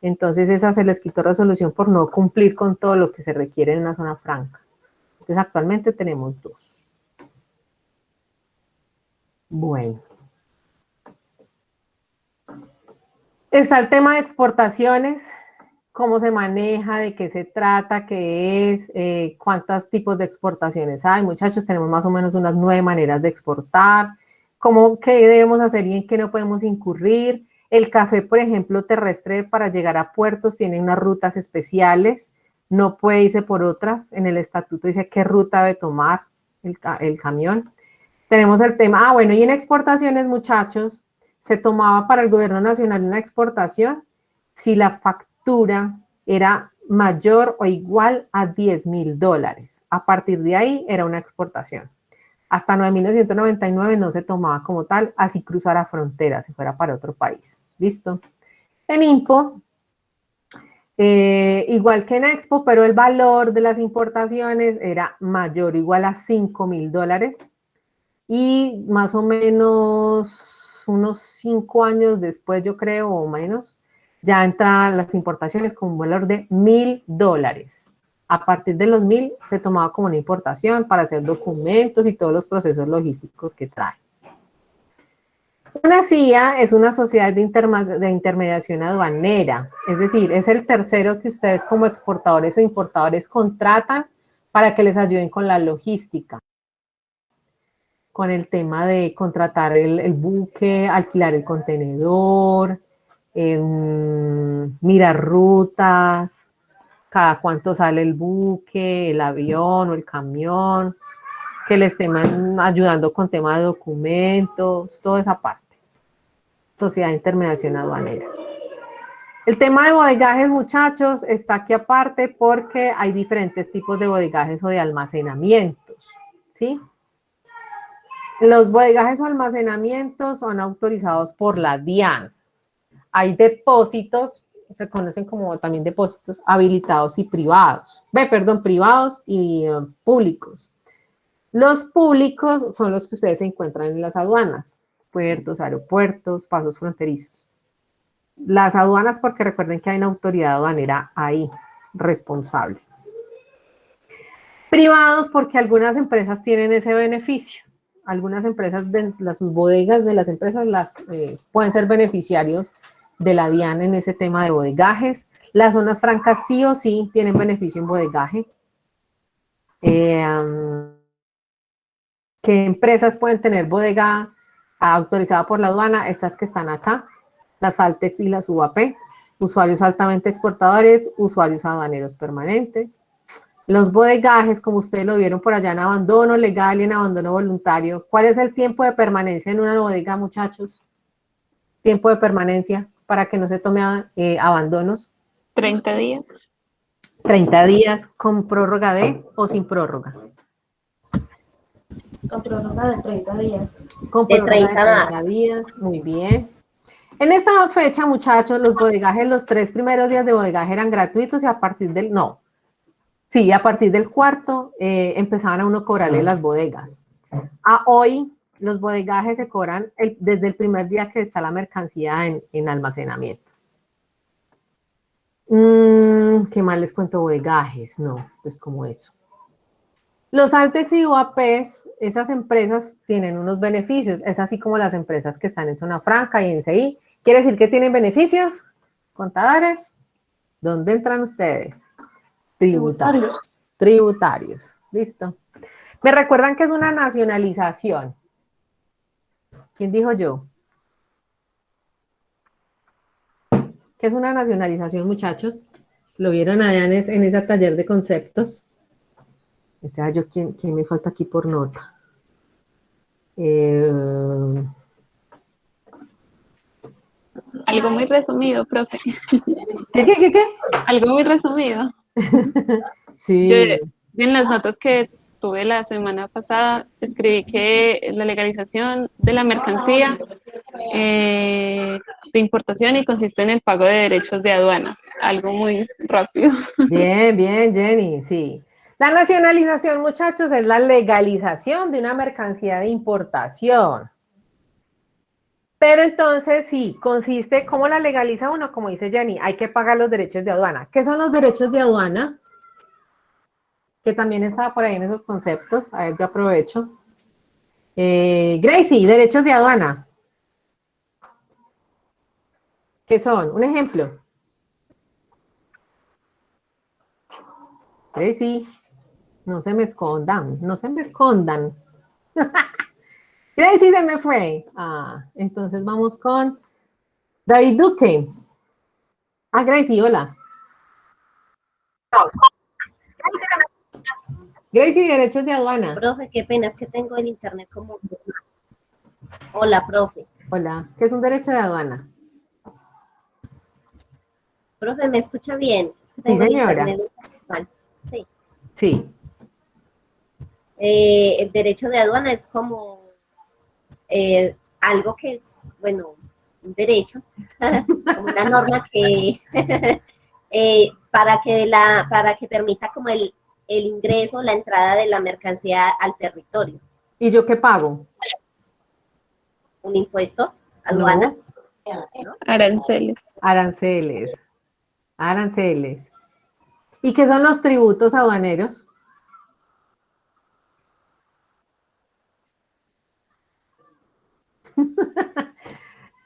Speaker 1: Entonces esa se les quitó resolución por no cumplir con todo lo que se requiere en una zona franca. Entonces actualmente tenemos 2. Bueno. Está el tema de exportaciones, cómo se maneja, de qué se trata, qué es, cuántos tipos de exportaciones hay. Muchachos, tenemos más o menos unas 9 maneras de exportar, qué debemos hacer y en qué no podemos incurrir. El café, por ejemplo, terrestre para llegar a puertos tiene unas rutas especiales, no puede irse por otras. En el estatuto dice qué ruta debe tomar el camión. Tenemos el tema, bueno, y en exportaciones, muchachos, se tomaba para el gobierno nacional una exportación si la factura era mayor o igual a $10,000. A partir de ahí era una exportación. Hasta 1999 no se tomaba como tal, así cruzara fronteras, si fuera para otro país. ¿Listo? En IMPO, igual que en Expo, pero el valor de las importaciones era mayor o igual a $5,000. Y más o menos unos 5 años después, yo creo, o menos, ya entran las importaciones con un valor de $1,000. A partir de los 1,000 se tomaba como una importación para hacer documentos y todos los procesos logísticos que trae. Una CIA es una sociedad de intermediación aduanera, es decir, es el tercero que ustedes como exportadores o importadores contratan para que les ayuden con la logística, con el tema de contratar el buque, alquilar el contenedor, mirar rutas, cada cuánto sale el buque, el avión o el camión, que les estén ayudando con tema de documentos, toda esa parte. Sociedad de intermediación aduanera. El tema de bodegajes, muchachos, está aquí aparte porque hay diferentes tipos de bodegajes o de almacenamientos, ¿sí? Los bodegajes o almacenamientos son autorizados por la DIAN. Hay depósitos, se conocen como también depósitos habilitados y privados. Privados y públicos. Los públicos son los que ustedes se encuentran en las aduanas, puertos, aeropuertos, pasos fronterizos. Las aduanas porque recuerden que hay una autoridad aduanera ahí, responsable. Privados porque algunas empresas tienen ese beneficio. Algunas empresas, sus bodegas de las empresas pueden ser beneficiarios de la DIAN en ese tema de bodegajes. Las zonas francas sí o sí tienen beneficio en bodegaje. ¿Qué empresas pueden tener bodega autorizada por la aduana? Estas que están acá, las Altex y las UAP. Usuarios altamente exportadores, usuarios aduaneros permanentes. Los bodegajes, como ustedes lo vieron por allá en abandono legal y en abandono voluntario. ¿Cuál es el tiempo de permanencia en una bodega, muchachos? Tiempo de permanencia para que no se tome abandonos.
Speaker 8: 30 días.
Speaker 1: 30 días con prórroga o sin prórroga.
Speaker 3: Con prórroga de 30 días.
Speaker 1: Con prórroga de 30 días, muy bien. En esta fecha, muchachos, los bodegajes, los 3 primeros días de bodegaje eran gratuitos y a partir del, no, sí, a partir del cuarto empezaban a uno cobrarle las bodegas. A hoy, los bodegajes se cobran desde el primer día que está la mercancía en almacenamiento. ¿Qué más les cuento? Bodegajes, no, pues como eso. Los Altex y UAPs, esas empresas tienen unos beneficios, es así como las empresas que están en zona franca y en CI. ¿Quiere decir que tienen beneficios? Contadores, ¿dónde entran ustedes? Tributarios. Tributarios, listo. ¿Me recuerdan que es una nacionalización? ¿Quién dijo yo? ¿Qué es una nacionalización, muchachos? ¿Lo vieron allá en ese taller de conceptos? Ya, yo, ¿quién me falta aquí por nota?
Speaker 8: Algo muy resumido, profe.
Speaker 1: ¿Qué?
Speaker 8: Algo muy resumido.
Speaker 1: Sí.
Speaker 8: Yo en las notas que tuve la semana pasada escribí que la legalización de la mercancía de importación y consiste en el pago de derechos de aduana. Algo muy rápido.
Speaker 1: Bien, Jenny, sí. La nacionalización, muchachos, es la legalización de una mercancía de importación. Pero entonces, sí, consiste, ¿cómo la legaliza uno? Como dice Jenny, hay que pagar los derechos de aduana. ¿Qué son los derechos de aduana? Que también estaba por ahí en esos conceptos. A ver, yo aprovecho. Gracie, derechos de aduana. ¿Qué son? Un ejemplo. Gracie, no se me escondan, no se me escondan. Gracie se me fue. Entonces vamos con David Duque. Gracie, hola. Gracie, derechos de aduana.
Speaker 3: Profe, qué pena, es que tengo el internet como... Hola, profe.
Speaker 1: Hola, ¿qué es un derecho de aduana?
Speaker 3: Profe, ¿me escucha bien? Es que
Speaker 1: Sí,
Speaker 3: tengo el
Speaker 1: señora.
Speaker 3: internet mal. Sí.
Speaker 1: Sí.
Speaker 3: El derecho de aduana es como algo que es, bueno, un derecho, como una norma que para que permita como el ingreso, la entrada de la mercancía al territorio.
Speaker 1: ¿Y yo qué pago?
Speaker 3: Un impuesto, aduana.
Speaker 1: No.
Speaker 8: Aranceles.
Speaker 1: Aranceles. Aranceles. ¿Y qué son los tributos aduaneros?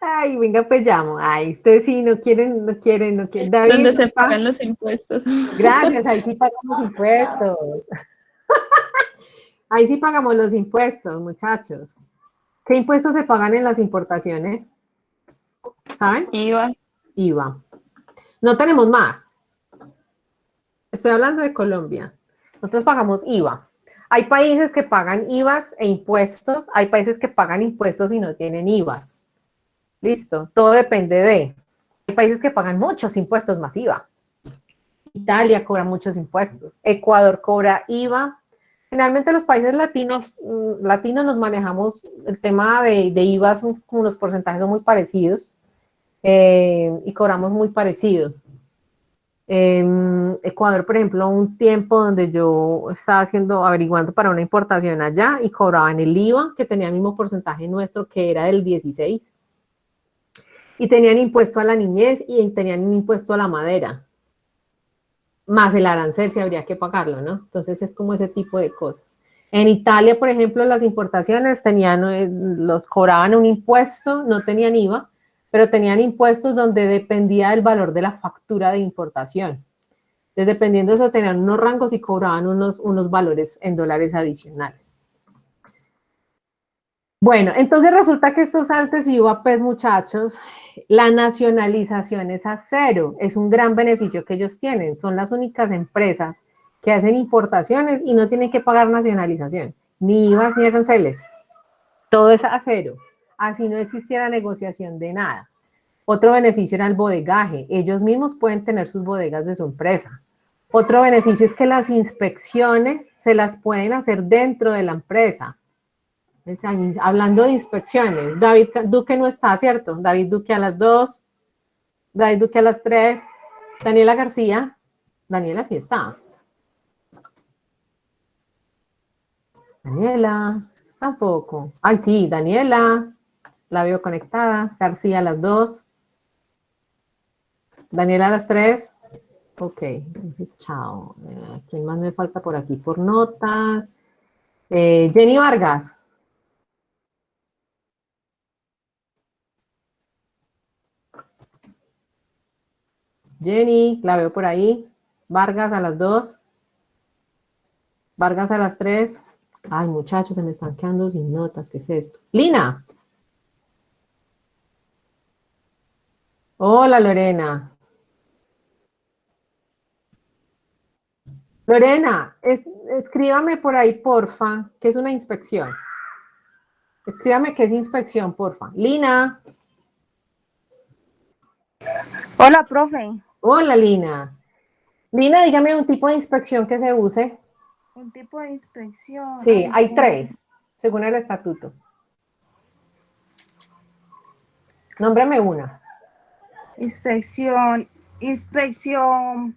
Speaker 1: Ay, venga, pues llamo. Ay, ustedes sí no quieren. David,
Speaker 8: Donde se
Speaker 1: ¿está?
Speaker 8: pagan los impuestos.
Speaker 1: Gracias, ahí sí pagamos impuestos. Ahí sí pagamos los impuestos, muchachos. ¿Qué impuestos se pagan en las importaciones? ¿Saben? IVA. No tenemos más. Estoy hablando de Colombia. Nosotros pagamos IVA. Hay países que pagan IVAs e impuestos. Hay países que pagan impuestos y no tienen IVAs. Listo. Todo depende de. Hay países que pagan muchos impuestos más IVA. Italia cobra muchos impuestos. Ecuador cobra IVA. Generalmente los países latinos nos manejamos el tema de IVA, son como los porcentajes son muy parecidos y cobramos muy parecido. Ecuador, por ejemplo, un tiempo donde yo estaba averiguando para una importación allá y cobraban el IVA, que tenía el mismo porcentaje nuestro, que era del 16. Y tenían impuesto a la niñez y tenían un impuesto a la madera. Más el arancel si habría que pagarlo, ¿no? Entonces es como ese tipo de cosas. En Italia, por ejemplo, las importaciones los cobraban un impuesto, no tenían IVA, pero tenían impuestos donde dependía del valor de la factura de importación. Entonces, dependiendo de eso, tenían unos rangos y cobraban unos valores en dólares adicionales. Bueno, entonces resulta que estos Altes y UAPs, muchachos, la nacionalización es a cero, es un gran beneficio que ellos tienen, son las únicas empresas que hacen importaciones y no tienen que pagar nacionalización, ni IVAs ni aranceles, todo es a cero, así no existiera negociación de nada. Otro beneficio era el bodegaje, ellos mismos pueden tener sus bodegas de su empresa. Otro beneficio es que las inspecciones se las pueden hacer dentro de la empresa. Hablando de inspecciones, David Duque no está, ¿cierto? David Duque a las 2, David Duque a las 3, Daniela García, Daniela sí está. Daniela, tampoco. Ay, sí, Daniela, la veo conectada. García a las 2. Daniela a las 3. Ok, entonces, chao. ¿Quién más me falta por aquí? Por notas. Jenny Vargas. Jenny, la veo por ahí. Vargas a las 2. Vargas a las 3. Ay, muchachos, se me están quedando sin notas. ¿Qué es esto? Lina. Hola, Lorena. Lorena, escríbame por ahí, porfa, ¿qué es una inspección? Escríbame qué es inspección, porfa. Lina.
Speaker 10: Hola, profe.
Speaker 1: Hola, Lina. Lina, dígame un tipo de inspección que se use.
Speaker 10: Un tipo de inspección.
Speaker 1: Sí, hay 3, según el estatuto. Nómbrame una.
Speaker 10: Inspección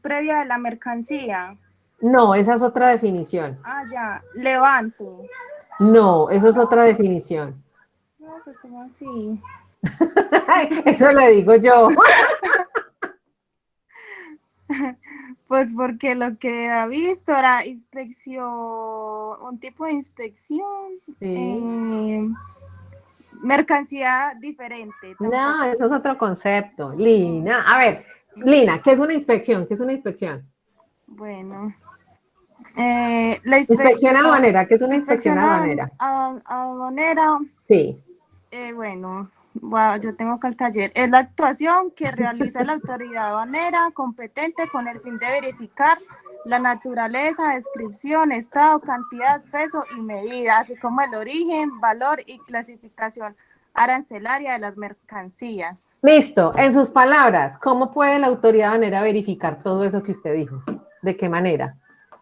Speaker 10: previa de la mercancía.
Speaker 1: No, esa es otra definición.
Speaker 10: Ah, ya, levante.
Speaker 1: No, eso es otra definición.
Speaker 10: No, pues como así.
Speaker 1: Eso le digo yo.
Speaker 10: Pues porque lo que ha visto era inspección, un tipo de inspección,
Speaker 1: Sí.
Speaker 10: Mercancía diferente.
Speaker 1: No, eso es otro concepto. Lina, a ver, Lina, ¿qué es una inspección? ¿Qué es una inspección?
Speaker 10: Bueno, la
Speaker 1: Inspección aduanera, ¿qué es una inspección aduanera?
Speaker 10: Aduanera.
Speaker 1: Sí.
Speaker 10: Bueno, yo tengo que el taller. Es la actuación que realiza la autoridad aduanera competente con el fin de verificar la naturaleza, descripción, estado, cantidad, peso y medida, así como el origen, valor y clasificación arancelaria de las mercancías.
Speaker 1: Listo. En sus palabras, ¿cómo puede la autoridad aduanera verificar todo eso que usted dijo? ¿De qué manera?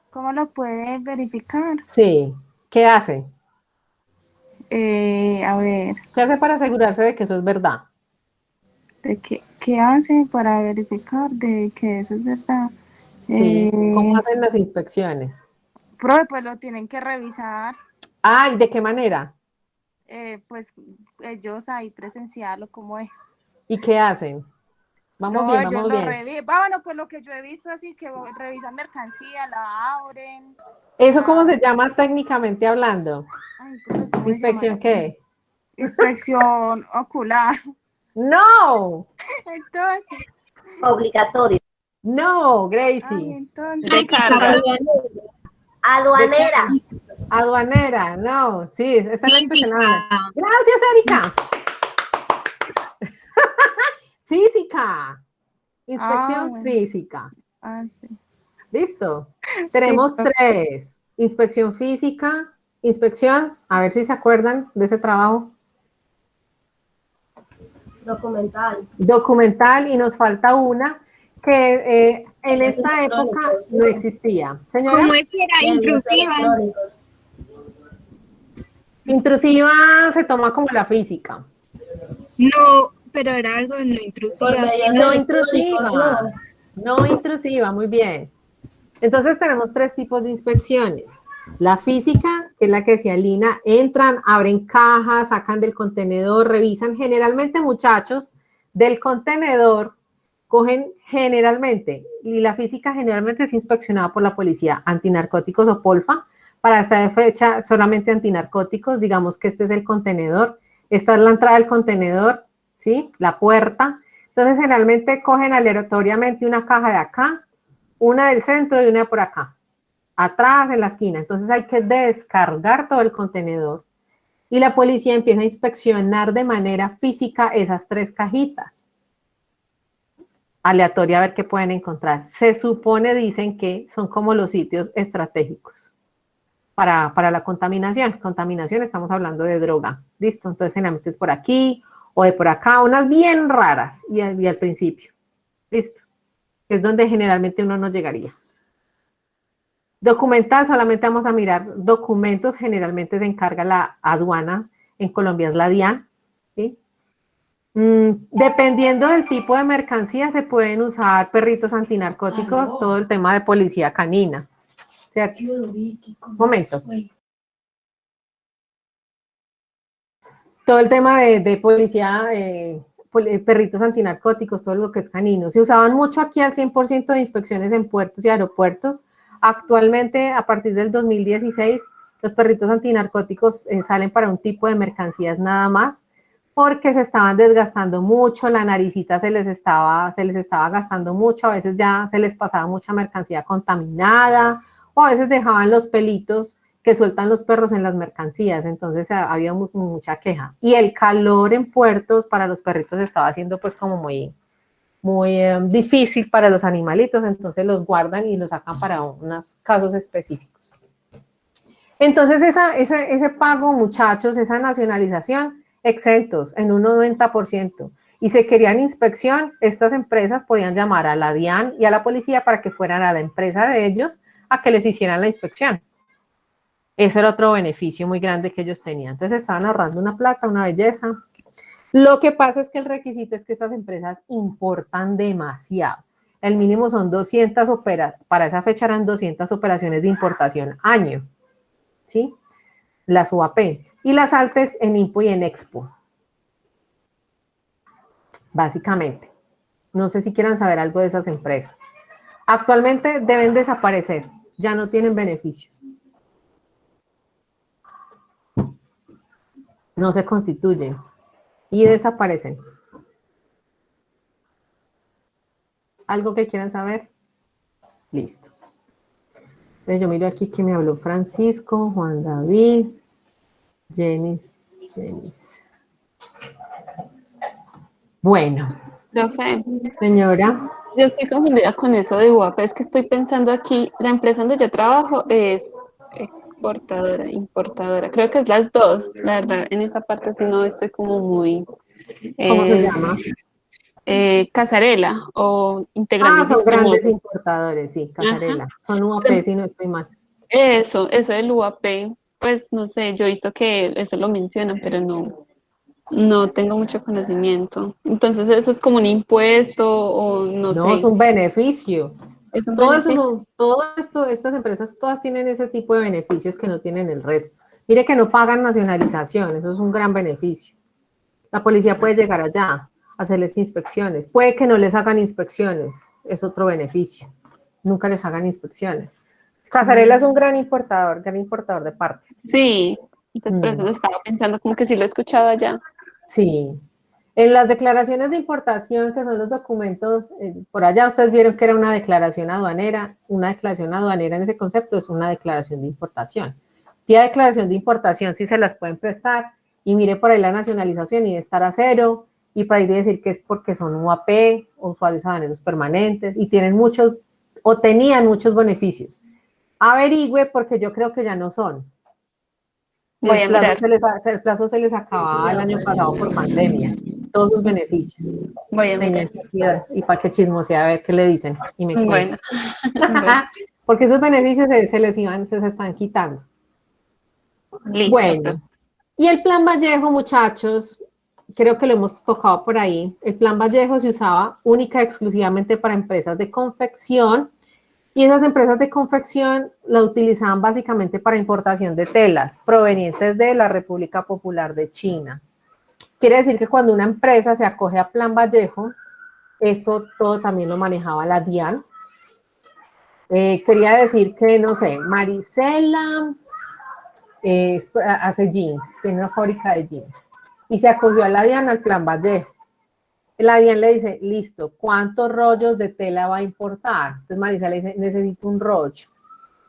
Speaker 10: ¿Cómo lo puede verificar?
Speaker 1: Sí. ¿Qué hace?
Speaker 10: A ver.
Speaker 1: ¿Qué hace para asegurarse de que eso es verdad?
Speaker 10: ¿Qué hace para verificar de que eso es verdad?
Speaker 1: Sí. ¿Cómo hacen las inspecciones?
Speaker 10: Pues lo tienen que revisar.
Speaker 1: Ay, ¿de qué manera?
Speaker 10: Pues ellos ahí presencial o cómo es.
Speaker 1: ¿Y qué hacen? Vamos bien, vamos bien.
Speaker 10: Bueno, pues lo que yo he visto así que revisan mercancía, la abren.
Speaker 1: ¿Eso cómo se llama técnicamente hablando?
Speaker 10: Ay, ¿cómo
Speaker 1: ¿Inspección qué?
Speaker 10: Inspección ocular.
Speaker 1: No.
Speaker 10: Entonces.
Speaker 3: Obligatorio.
Speaker 1: No, Gracie.
Speaker 10: Ay, entonces.
Speaker 8: De carga.
Speaker 3: Aduanera.
Speaker 1: Aduanera, no, sí, esa es la inspección aduanera. Gracias, Erika. Física. Inspección física.
Speaker 10: Sí.
Speaker 1: ¿Listo? Tenemos 3. Inspección física, inspección, a ver si se acuerdan de ese trabajo.
Speaker 3: Documental.
Speaker 1: Documental, y nos falta una que en esta época no existía. Señora.
Speaker 11: ¿Cómo es que era intrusiva?
Speaker 1: Intrusiva se toma como la física.
Speaker 11: No, pero era algo no intrusiva.
Speaker 1: No intrusiva. No intrusiva, muy bien. Entonces tenemos 3 tipos de inspecciones. La física, que es la que decía Lina, entran, abren cajas, sacan del contenedor, revisan. Generalmente, muchachos, del contenedor cogen generalmente, y la física generalmente es inspeccionada por la policía antinarcóticos o POLFA. Para esta fecha, solamente antinarcóticos, digamos que este es el contenedor, esta es la entrada del contenedor, ¿sí? La puerta. Entonces, generalmente cogen aleatoriamente una caja de acá, una del centro y una por acá, atrás en la esquina. Entonces hay que descargar todo el contenedor y la policía empieza a inspeccionar de manera física esas 3 cajitas. Aleatoria a ver qué pueden encontrar. Se supone, dicen que son como los sitios estratégicos para la contaminación. Contaminación, estamos hablando de droga. ¿Listo? Entonces generalmente es por aquí o de por acá, unas bien raras y al principio. ¿Listo? Es donde generalmente uno no llegaría. Documental, solamente vamos a mirar documentos, generalmente se encarga la aduana, en Colombia es la DIAN, ¿sí? Dependiendo del tipo de mercancía, se pueden usar perritos antinarcóticos, todo el tema de policía canina, ¿cierto? Momento. Todo el tema de policía, perritos antinarcóticos, todo lo que es canino. Se usaban mucho aquí al 100% de inspecciones en puertos y aeropuertos. Actualmente, a partir del 2016, los perritos antinarcóticos salen para un tipo de mercancías nada más, porque se estaban desgastando mucho, la naricita se les estaba gastando mucho, a veces ya se les pasaba mucha mercancía contaminada, o a veces dejaban los pelitos que sueltan los perros en las mercancías, entonces había mucha queja. Y el calor en puertos para los perritos estaba haciendo pues como muy difícil para los animalitos, entonces los guardan y los sacan para unos casos específicos. Entonces ese pago, muchachos, esa nacionalización, exentos en un 90%. Y si querían inspección, estas empresas podían llamar a la DIAN y a la policía para que fueran a la empresa de ellos a que les hicieran la inspección. Eso era otro beneficio muy grande que ellos tenían. Entonces estaban ahorrando una plata, una belleza. Lo que pasa es que el requisito es que estas empresas importan demasiado. El mínimo son 200 para esa fecha eran 200 operaciones de importación año, ¿sí? Las UAP y las Altex en Impo y en Expo. Básicamente. No sé si quieran saber algo de esas empresas. Actualmente deben desaparecer, ya no tienen beneficios. No se constituyen y desaparecen. ¿Algo que quieran saber? Listo. Entonces yo miro aquí que me habló Francisco, Juan David, Jenis. Bueno.
Speaker 8: Profe.
Speaker 1: Señora.
Speaker 8: Yo estoy confundida con eso de UAP, es que estoy pensando aquí, la empresa donde yo trabajo es exportadora, importadora, creo que es las dos, la verdad, en esa parte sí no estoy como muy...
Speaker 1: ¿Cómo se llama?
Speaker 8: Casarela o Integrales
Speaker 1: son
Speaker 8: Distribuidores.
Speaker 1: grandes importadores, sí, Casarela.
Speaker 8: Ajá.
Speaker 1: Son UAP, si no estoy mal.
Speaker 8: Eso del UAP, pues no sé, yo he visto que eso lo mencionan, pero no tengo mucho conocimiento. Entonces, ¿eso es como un impuesto o no sé?
Speaker 1: No, es un beneficio.
Speaker 8: Es un
Speaker 1: Todo
Speaker 8: beneficio.
Speaker 1: esto, estas empresas todas tienen ese tipo de beneficios que no tienen el resto. Mire que no pagan nacionalización, eso es un gran beneficio. La policía puede llegar allá, hacerles inspecciones. Puede que no les hagan inspecciones, es otro beneficio. Nunca les hagan inspecciones. Casarela es un gran importador de partes.
Speaker 8: Sí, entonces por eso lo estaba pensando, como que sí lo he escuchado allá.
Speaker 1: Sí. En las declaraciones de importación, que son los documentos, por allá ustedes vieron que era una declaración aduanera en ese concepto es una declaración de importación. Vía declaración de importación sí se las pueden prestar, y mire por ahí la nacionalización y de estar a cero, y por ahí de decir que es porque son UAP, usuarios aduaneros permanentes, y tienen muchos, o tenían muchos beneficios. Averigüe, porque yo creo que ya no son. El plazo se les acababa el año pasado por pandemia. Todos sus beneficios.
Speaker 8: Voy a mirar.
Speaker 1: Y para que chismosea a ver qué le dicen. Y me
Speaker 8: bueno.
Speaker 1: Porque esos beneficios se están quitando.
Speaker 8: Listo.
Speaker 1: Bueno. Y el Plan Vallejo, muchachos, creo que lo hemos tocado por ahí. El Plan Vallejo se usaba única y exclusivamente para empresas de confección. Y esas empresas de confección la utilizaban básicamente para importación de telas provenientes de la República Popular de China. Quiere decir que cuando una empresa se acoge a Plan Vallejo, esto todo también lo manejaba la DIAN. Quería decir que, no sé, Marisela hace jeans, tiene una fábrica de jeans, y se acogió a la DIAN al Plan Vallejo. La DIAN le dice, listo, ¿cuántos rollos de tela va a importar? Entonces Marisa le dice, necesito un rollo.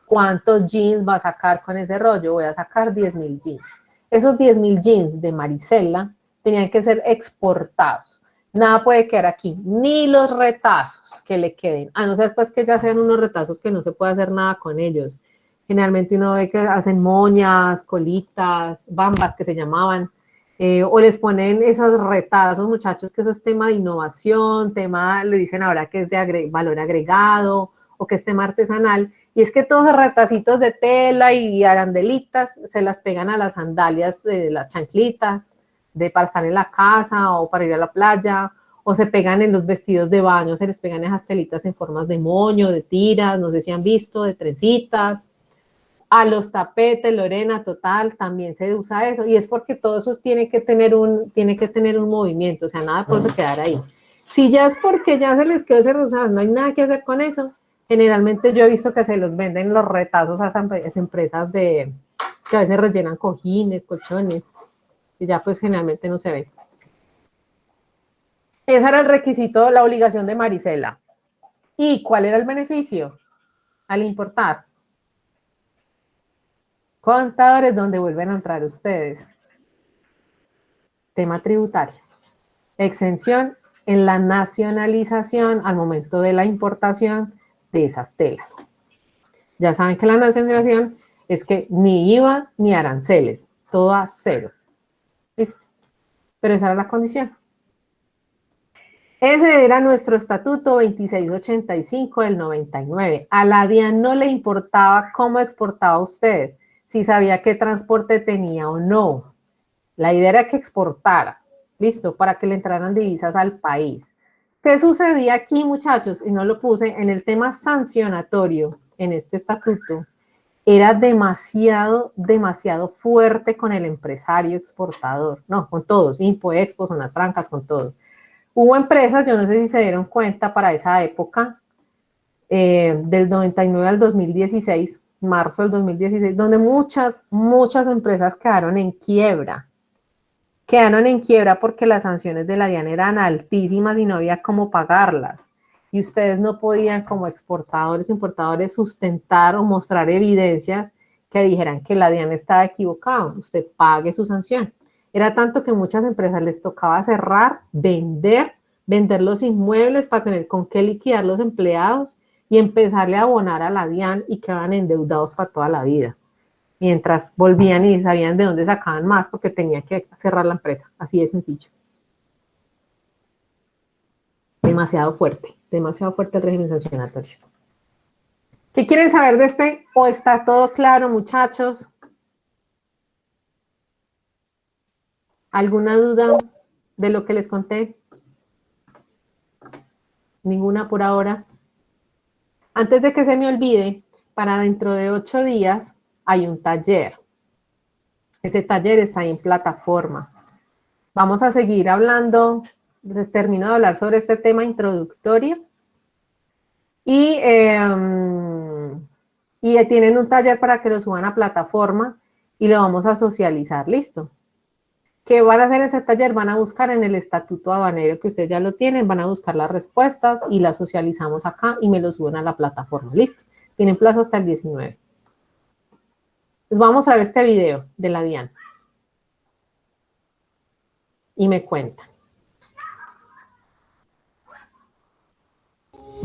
Speaker 1: ¿Cuántos jeans va a sacar con ese rollo? Voy a sacar 10,000 jeans. Esos 10,000 jeans de Marisela tenían que ser exportados. Nada puede quedar aquí, ni los retazos que le queden, a no ser pues que ya sean unos retazos que no se puede hacer nada con ellos. Generalmente uno ve que hacen moñas, colitas, bambas que se llamaban, o les ponen esos retazos, muchachos, que eso es tema de innovación, le dicen ahora que es de valor agregado, o que es tema artesanal, Y es que todos los retacitos de tela y arandelitas se las pegan a las sandalias de las chanclitas, para estar en la casa o para ir a la playa, o se pegan en los vestidos de baño, se les pegan esas telitas en formas de moño, de tiras, no sé si han visto, de trencitas. A los tapetes, Lorena, total, también se usa eso, y es porque todo eso tiene que tener un movimiento, o sea, nada puede quedar ahí. Si ya es porque ya se les quedó ese rosado, no hay nada que hacer con eso, generalmente yo he visto que se los venden los retazos a esas empresas que a veces rellenan cojines, colchones, y ya pues generalmente no se ven. Ese era el requisito, la obligación de Marisela. ¿Y cuál era el beneficio al importar? Contadores, donde vuelven a entrar ustedes. Tema tributario. Exención en la nacionalización al momento de la importación de esas telas. Ya saben que la nacionalización es que ni IVA ni aranceles, todo a cero. ¿Listo? Pero esa era la condición. Ese era nuestro estatuto 2685 del 99. A la DIAN no le importaba cómo exportaba usted, si sabía qué transporte tenía o no. La idea era que exportara, listo, para que le entraran divisas al país. ¿Qué sucedía aquí, muchachos? Y no lo puse en el tema sancionatorio, en este estatuto. Era demasiado fuerte con el empresario exportador. No, con todos, Impoexpo, Zonas Francas, con todo. Hubo empresas, yo no sé si se dieron cuenta para esa época, del 99 al 2016, marzo del 2016, donde muchas empresas quedaron en quiebra. Quedaron en quiebra porque las sanciones de la DIAN eran altísimas y no había cómo pagarlas. Y ustedes no podían, como exportadores o importadores, sustentar o mostrar evidencias que dijeran que la DIAN estaba equivocada. Usted pague su sanción. Era tanto que muchas empresas les tocaba cerrar, vender los inmuebles para tener con qué liquidar los empleados y empezarle a abonar a la DIAN y quedaban endeudados para toda la vida. Mientras volvían y sabían de dónde sacaban más porque tenían que cerrar la empresa. Así de sencillo. Demasiado fuerte el régimen sancionatorio. ¿Qué quieren saber de este? ¿O está todo claro, muchachos? ¿Alguna duda de lo que les conté? Ninguna por ahora. Antes de que se me olvide, para dentro de 8 días hay un taller. Ese taller está ahí en plataforma. Vamos a seguir hablando, les termino de hablar sobre este tema introductorio. Y tienen un taller para que lo suban a plataforma y lo vamos a socializar, ¿listo? ¿Qué van a hacer en ese taller? Van a buscar en el estatuto aduanero, que ustedes ya lo tienen, van a buscar las respuestas y las socializamos acá y me lo suben a la plataforma, ¿listo? Tienen plazo hasta el 19. Les voy a mostrar este video de la DIAN. Y me cuentan.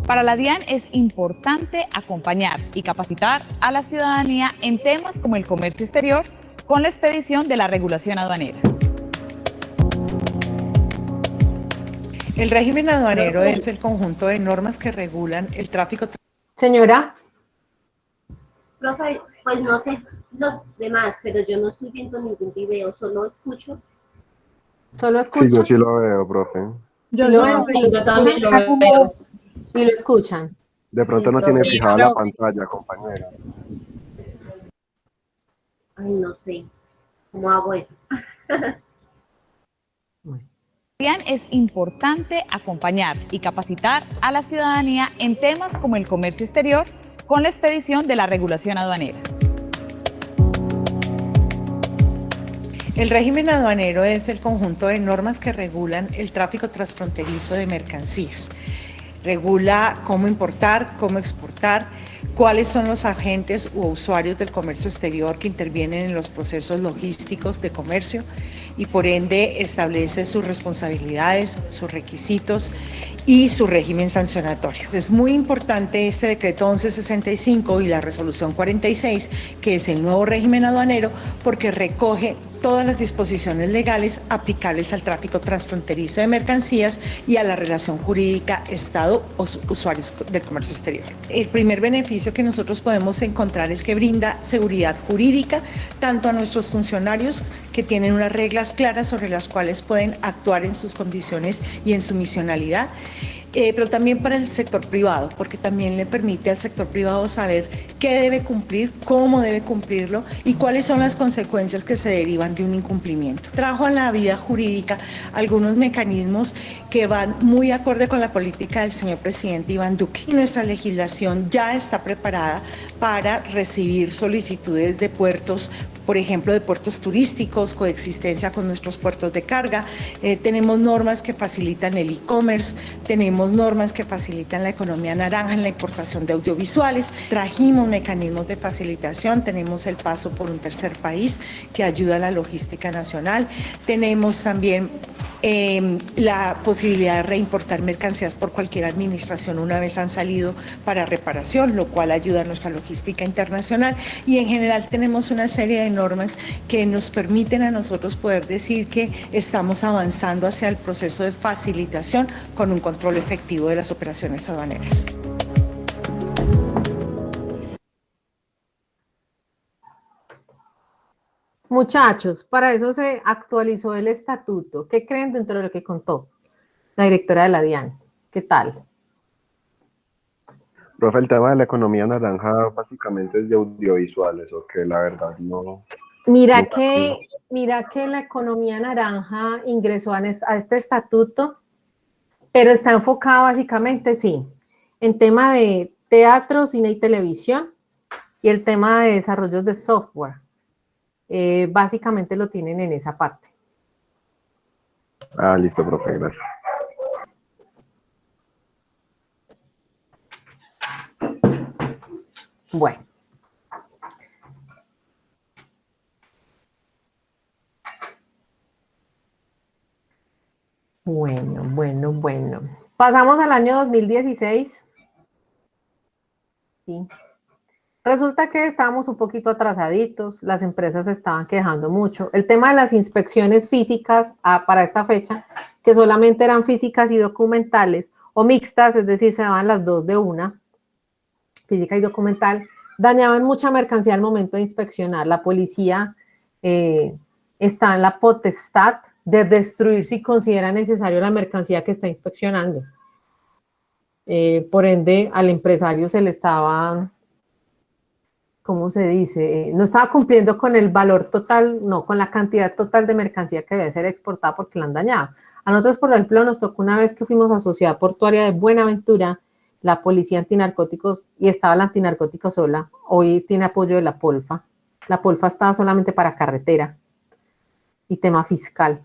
Speaker 12: Para la DIAN es importante acompañar y capacitar a la ciudadanía en temas como el comercio exterior con la expedición de la regulación aduanera.
Speaker 13: El régimen aduanero es el conjunto de normas que regulan el tráfico.
Speaker 1: Señora.
Speaker 3: Profe, pues no sé los demás, pero yo no estoy viendo ningún video, solo escucho.
Speaker 1: ¿Solo escucho?
Speaker 7: Sí, yo sí lo veo, profe.
Speaker 1: Yo lo veo, yo también lo veo. Y lo escuchan.
Speaker 7: De pronto no tiene fijada la pantalla, compañera.
Speaker 3: Ay, no sé. ¿Cómo hago eso?
Speaker 12: DIAN es importante acompañar y capacitar a la ciudadanía en temas como el comercio exterior con la expedición de la regulación aduanera.
Speaker 13: El régimen aduanero es el conjunto de normas que regulan el tráfico transfronterizo de mercancías. Regula cómo importar, cómo exportar, cuáles son los agentes u usuarios del comercio exterior que intervienen en los procesos logísticos de comercio y por ende establece sus responsabilidades, sus requisitos y su régimen sancionatorio. Es muy importante este decreto 1165 y la resolución 46, que es el nuevo régimen aduanero, porque recoge todas las disposiciones legales aplicables al tráfico transfronterizo de mercancías y a la relación jurídica Estado-usuarios del comercio exterior. El primer beneficio que nosotros podemos encontrar es que brinda seguridad jurídica tanto a nuestros funcionarios, que tienen unas reglas claras sobre las cuales pueden actuar en sus condiciones y en su misionalidad, pero también para el sector privado, porque también le permite al sector privado saber qué debe cumplir, cómo debe cumplirlo y cuáles son las consecuencias que se derivan de un incumplimiento. Trajo a la vida jurídica algunos mecanismos que van muy acorde con la política del señor presidente Iván Duque. Y nuestra legislación ya está preparada para recibir solicitudes de puertos, por ejemplo, de puertos turísticos, coexistencia con nuestros puertos de carga. Tenemos normas que facilitan el e-commerce, tenemos normas que facilitan la economía naranja en la importación de audiovisuales, trajimos mecanismos de facilitación, tenemos el paso por un tercer país que ayuda a la logística nacional, tenemos también la posibilidad de reimportar mercancías por cualquier administración una vez han salido para reparación, lo cual ayuda a nuestra logística internacional, y en general tenemos una serie de normas que nos permiten a nosotros poder decir que estamos avanzando hacia el proceso de facilitación con un control efectivo de las operaciones aduaneras.
Speaker 1: Muchachos, para eso se actualizó el estatuto. ¿Qué creen dentro de lo que contó la directora de la DIAN? ¿Qué tal?
Speaker 7: Profe, el tema de la economía naranja básicamente es de audiovisuales, o que la verdad no...
Speaker 1: Mira que la economía naranja ingresó a este estatuto, pero está enfocado básicamente, sí, en tema de teatro, cine y televisión, y el tema de desarrollos de software. Básicamente lo tienen en esa parte.
Speaker 7: Ah, listo, profe, gracias.
Speaker 1: Bueno. Bueno. Pasamos al año 2016. Sí. Resulta que estábamos un poquito atrasaditos, las empresas se estaban quejando mucho. El tema de las inspecciones físicas para esta fecha, que solamente eran físicas y documentales, o mixtas, es decir, se daban las dos de una, física y documental, dañaban mucha mercancía al momento de inspeccionar. La policía está en la potestad de destruir si considera necesario la mercancía que está inspeccionando. Por ende, al empresario se le estaba... ¿cómo se dice? No estaba cumpliendo con el valor total, no, con la cantidad total de mercancía que debe ser exportada porque la han dañado. A nosotros, por ejemplo, nos tocó una vez que fuimos a Sociedad Portuaria de Buenaventura, la policía antinarcóticos, y estaba la antinarcóticos sola. Hoy tiene apoyo de la Polfa. La Polfa estaba solamente para carretera y tema fiscal.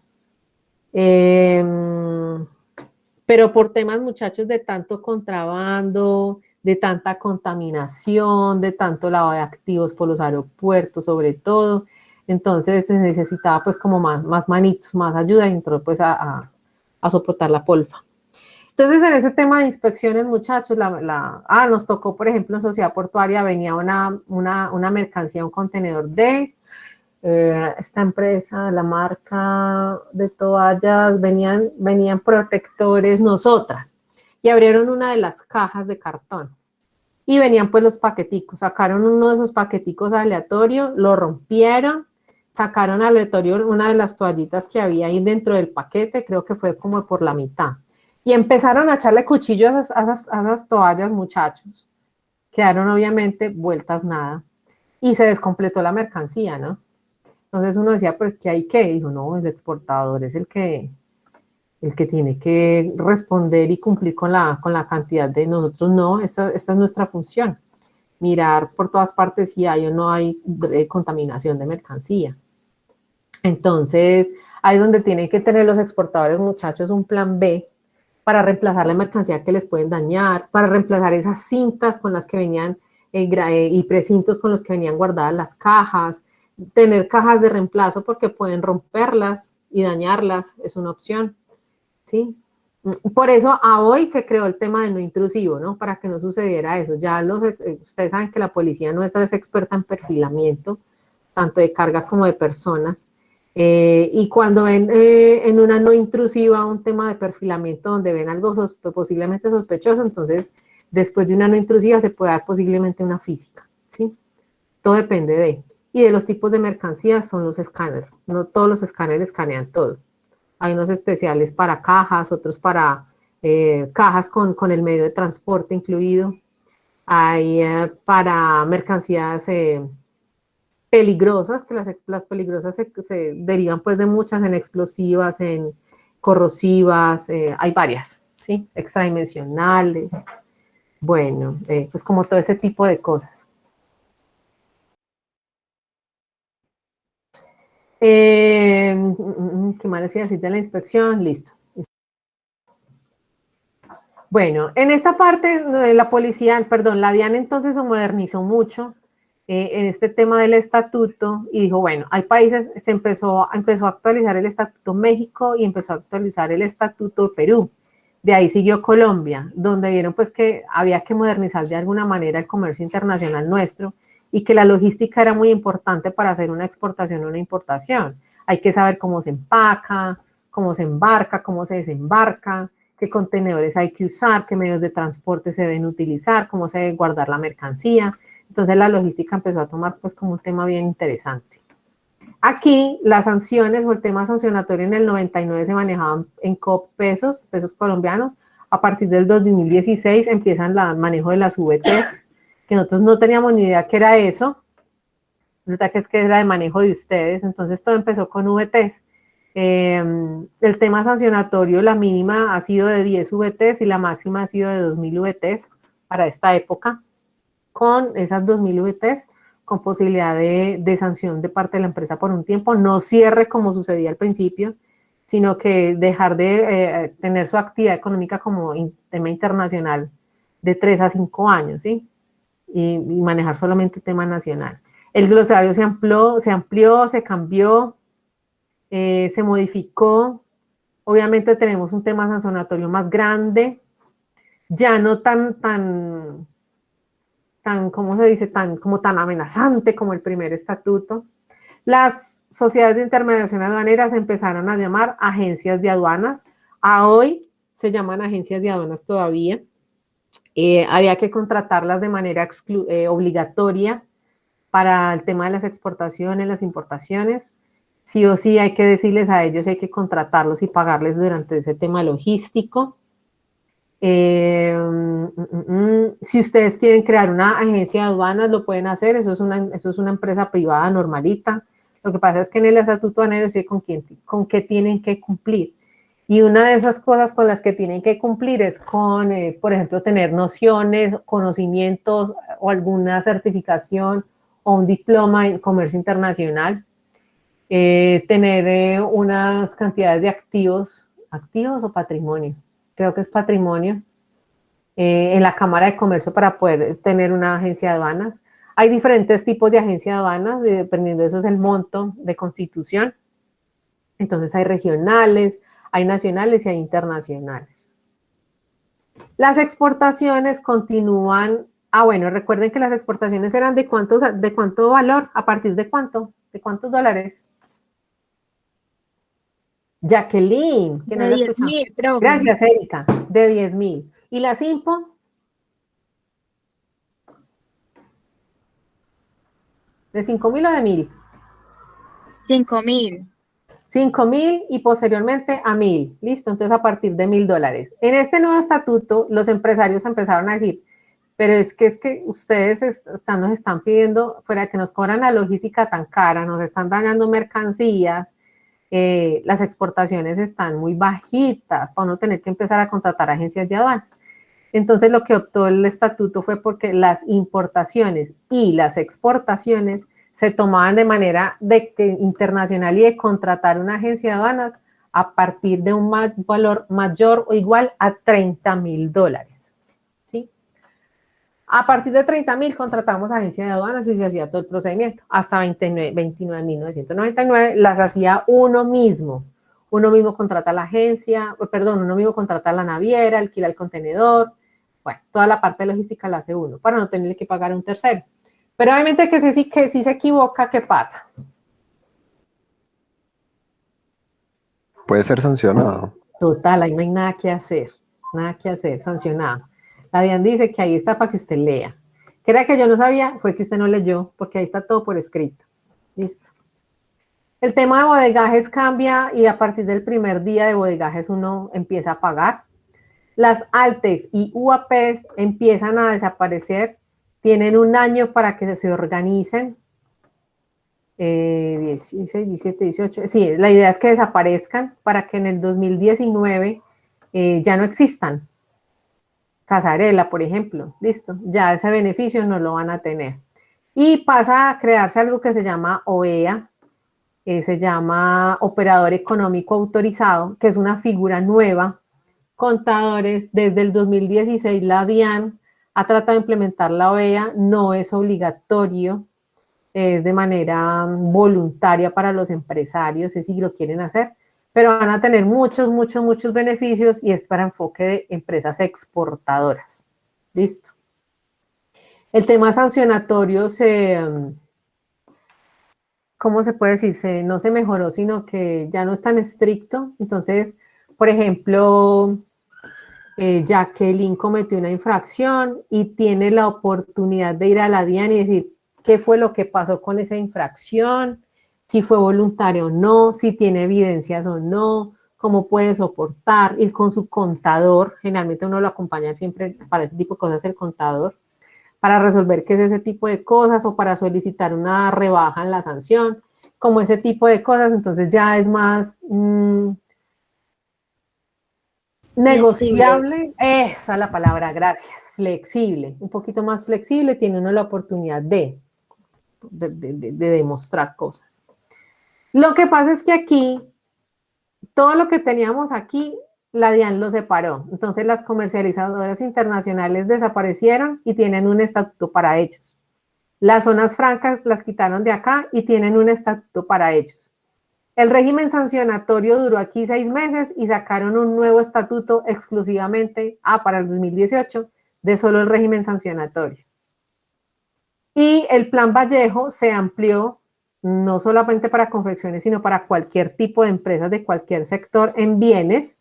Speaker 1: Pero por temas, muchachos, de tanto contrabando, de tanta contaminación, de tanto lavado de activos por los aeropuertos, sobre todo. Entonces se necesitaba pues como más manitos, más ayuda, y entró pues a soportar la Polfa. Entonces en ese tema de inspecciones, muchachos, nos tocó, por ejemplo, en Sociedad Portuaria venía una mercancía, un contenedor de esta empresa, la marca de toallas, venían protectores, nosotras, y abrieron una de las cajas de cartón. Y venían pues los paqueticos, sacaron uno de esos paqueticos aleatorio, lo rompieron, sacaron aleatorio una de las toallitas que había ahí dentro del paquete, creo que fue como por la mitad. Y empezaron a echarle cuchillos a esas toallas, muchachos. Quedaron obviamente vueltas nada. Y se descompletó la mercancía, ¿no? Entonces uno decía, pues, ¿qué hay que? Dijo, no, el exportador es el que tiene que responder y cumplir con la cantidad de nosotros. No, esta es nuestra función, mirar por todas partes si hay o no hay contaminación de mercancía. Entonces, ahí es donde tienen que tener los exportadores, muchachos, un plan B para reemplazar la mercancía que les pueden dañar, para reemplazar esas cintas con las que venían y precintos con los que venían guardadas las cajas, tener cajas de reemplazo porque pueden romperlas y dañarlas, es una opción. ¿Sí? Por eso a hoy se creó el tema de no intrusivo, ¿no? Para que no sucediera eso. Ya ustedes saben que la policía nuestra es experta en perfilamiento, tanto de carga como de personas. Y cuando ven en una no intrusiva un tema de perfilamiento donde ven algo posiblemente sospechoso, entonces después de una no intrusiva se puede dar posiblemente una física, ¿sí? Todo depende de. Y de los tipos de mercancías son los escáneres. No todos los escáneres escanean todo. Hay unos especiales para cajas, otros para cajas con el medio de transporte incluido. Hay para mercancías peligrosas, que las peligrosas se derivan pues de muchas, en explosivas, en corrosivas, hay varias, ¿sí? Extradimensionales, bueno, pues como todo ese tipo de cosas. ¿Qué más decía decir de la inspección? Listo. Bueno, en esta parte la policía, perdón, la DIAN entonces se modernizó mucho en este tema del estatuto y dijo, bueno, hay países, empezó a actualizar el estatuto México y empezó a actualizar el estatuto Perú. De ahí siguió Colombia, donde vieron pues que había que modernizar de alguna manera el comercio internacional nuestro y que la logística era muy importante para hacer una exportación o una importación. Hay que saber cómo se empaca, cómo se embarca, cómo se desembarca, qué contenedores hay que usar, qué medios de transporte se deben utilizar, cómo se debe guardar la mercancía. Entonces la logística empezó a tomar pues como un tema bien interesante. Aquí las sanciones o el tema sancionatorio en el 99 se manejaban en COP pesos colombianos. A partir del 2016 empiezan el manejo de las VTs, que nosotros no teníamos ni idea qué era eso. Resulta que es que era de manejo de ustedes, entonces todo empezó con VTs. El tema sancionatorio, la mínima ha sido de 10 VTs y la máxima ha sido de 2.000 VTs para esta época. Con esas 2.000 VTs, con posibilidad de sanción de parte de la empresa por un tiempo, no cierre como sucedía al principio, sino que dejar de tener su actividad económica como tema internacional de 3 a 5 años, ¿sí? Y manejar solamente tema nacional. El glosario se amplió, se cambió, se modificó. Obviamente tenemos un tema sancionatorio más grande, ya no tan, ¿cómo se dice? Tan amenazante como el primer estatuto. Las sociedades de intermediación aduanera se empezaron a llamar agencias de aduanas. A hoy se llaman agencias de aduanas todavía. Había que contratarlas de manera obligatoria para el tema de las exportaciones, las importaciones. Sí o sí hay que decirles a ellos, hay que contratarlos y pagarles durante ese tema logístico. Si ustedes quieren crear una agencia de aduanas, lo pueden hacer, eso es una empresa privada normalita. Lo que pasa es que en el estatuto aduanero sí con qué tienen que cumplir. Y una de esas cosas con las que tienen que cumplir es con, por ejemplo, tener nociones, conocimientos o alguna certificación o un diploma en comercio internacional. Tener unas cantidades de activos o patrimonio, creo que es patrimonio, en la Cámara de Comercio para poder tener una agencia de aduanas. Hay diferentes tipos de agencia de aduanas, dependiendo de eso es el monto de constitución. Entonces hay regionales, hay nacionales y hay internacionales. Las exportaciones continúan. Bueno, recuerden que las exportaciones eran de cuánto valor, a partir de cuánto, de cuántos dólares. Jacqueline, que no
Speaker 11: De
Speaker 1: la
Speaker 11: 10.000, profe.
Speaker 1: Gracias, Erika, de 10.000. ¿Y las IMPO? ¿De 5.000 o de 1.000?
Speaker 11: 5.000.
Speaker 1: 5.000 y posteriormente a 1.000. Listo, entonces a partir de $1.000. En este nuevo estatuto, los empresarios empezaron a decir, pero es que ustedes nos están pidiendo, fuera de que nos cobran la logística tan cara, nos están dañando mercancías, las exportaciones están muy bajitas para no tener que empezar a contratar agencias de aduanas. Entonces lo que optó el estatuto fue porque las importaciones y las exportaciones se tomaban de manera internacional y de contratar una agencia de aduanas a partir de un valor mayor o igual a $30.000. ¿Sí? A partir de 30.000 contratamos agencia de aduanas y se hacía todo el procedimiento. Hasta 29.999 las hacía uno mismo. Uno mismo contrata la agencia, uno mismo contrata la naviera, alquila el contenedor. Bueno, toda la parte de logística la hace uno para no tener que pagar a un tercero. Pero obviamente que si se equivoca, ¿qué pasa?
Speaker 7: Puede ser sancionado.
Speaker 1: Total, ahí no hay nada que hacer, sancionado. La DIAN dice que ahí está para que usted lea. Que era que yo no sabía, fue que usted no leyó, porque ahí está todo por escrito. Listo. El tema de bodegajes cambia y a partir del primer día de bodegajes uno empieza a pagar. Las Altex y UAPs empiezan a desaparecer, tienen un año para que se organicen. 16, 17, 18. Sí, la idea es que desaparezcan para que en el 2019 ya no existan. Casarela, por ejemplo, listo, ya ese beneficio no lo van a tener. Y pasa a crearse algo que se llama OEA, se llama Operador Económico Autorizado, que es una figura nueva. Contadores, desde el 2016 la DIAN ha tratado de implementar la OEA, no es obligatorio, es de manera voluntaria para los empresarios, si lo quieren hacer, pero van a tener muchos beneficios y es para enfoque de empresas exportadoras. Listo. El tema sancionatorio ¿cómo se puede decir? No se mejoró, sino que ya no es tan estricto. Entonces, por ejemplo, Jacqueline cometió una infracción y tiene la oportunidad de ir a la DIAN y decir qué fue lo que pasó con esa infracción, si fue voluntario o no, si tiene evidencias o no, cómo puede soportar, ir con su contador, generalmente uno lo acompaña siempre para ese tipo de cosas el contador, para resolver qué es ese tipo de cosas o para solicitar una rebaja en la sanción, como ese tipo de cosas, entonces ya es más negociable, esa es la palabra, gracias, flexible, un poquito más flexible, tiene uno la oportunidad de demostrar cosas. Lo que pasa es que aquí, todo lo que teníamos aquí, la DIAN lo separó. Entonces las comercializadoras internacionales desaparecieron y tienen un estatuto para ellos. Las zonas francas las quitaron de acá y tienen un estatuto para ellos. El régimen sancionatorio duró aquí 6 meses y sacaron un nuevo estatuto exclusivamente, para el 2018, de solo el régimen sancionatorio. Y el Plan Vallejo se amplió no solamente para confecciones, sino para cualquier tipo de empresas de cualquier sector en bienes,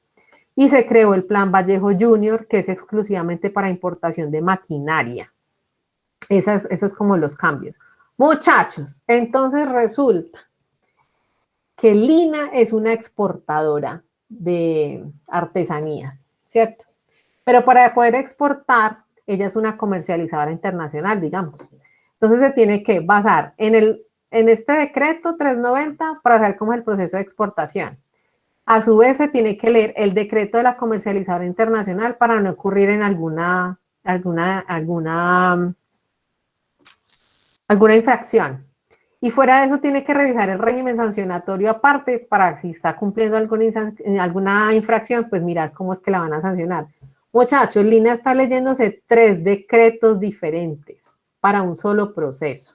Speaker 1: y se creó el Plan Vallejo Junior, que es exclusivamente para importación de maquinaria. Eso es como los cambios. Muchachos, entonces resulta que Lina es una exportadora de artesanías, ¿cierto? Pero para poder exportar, ella es una comercializadora internacional, digamos. Entonces se tiene que basar en este decreto 390 para saber cómo es el proceso de exportación. A su vez se tiene que leer el decreto de la comercializadora internacional para no ocurrir en alguna infracción. Y fuera de eso tiene que revisar el régimen sancionatorio aparte para si está cumpliendo alguna infracción, pues mirar cómo es que la van a sancionar. Muchachos, Lina está leyéndose 3 decretos diferentes para un solo proceso.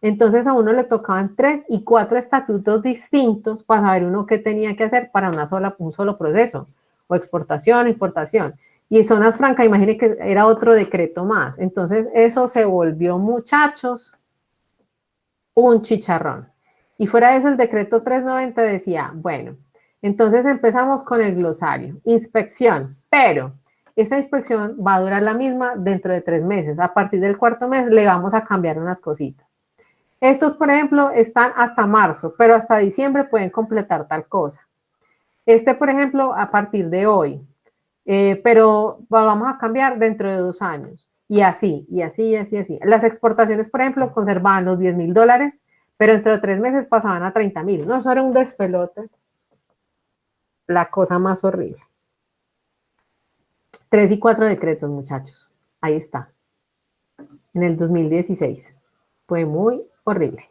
Speaker 1: Entonces a uno le tocaban 3 y 4 estatutos distintos para saber uno qué tenía que hacer para un solo proceso, o exportación o importación. Y en zonas francas, imagínense que era otro decreto más. Entonces eso se volvió, muchachos, un chicharrón. Y fuera de eso, el decreto 390 decía, bueno, entonces empezamos con el glosario, inspección, pero esta inspección va a durar la misma dentro de 3 meses. A partir del 4.º mes le vamos a cambiar unas cositas. Estos, por ejemplo, están hasta marzo, pero hasta diciembre pueden completar tal cosa. Este, por ejemplo, a partir de hoy, pero vamos a cambiar dentro de 2 años. Y así. Las exportaciones, por ejemplo, conservaban los $10,000, pero dentro de 3 meses pasaban a 30,000. No, eso era un despelote. La cosa más horrible. 3 y 4 decretos, muchachos. Ahí está. En el 2016. Fue muy horrible.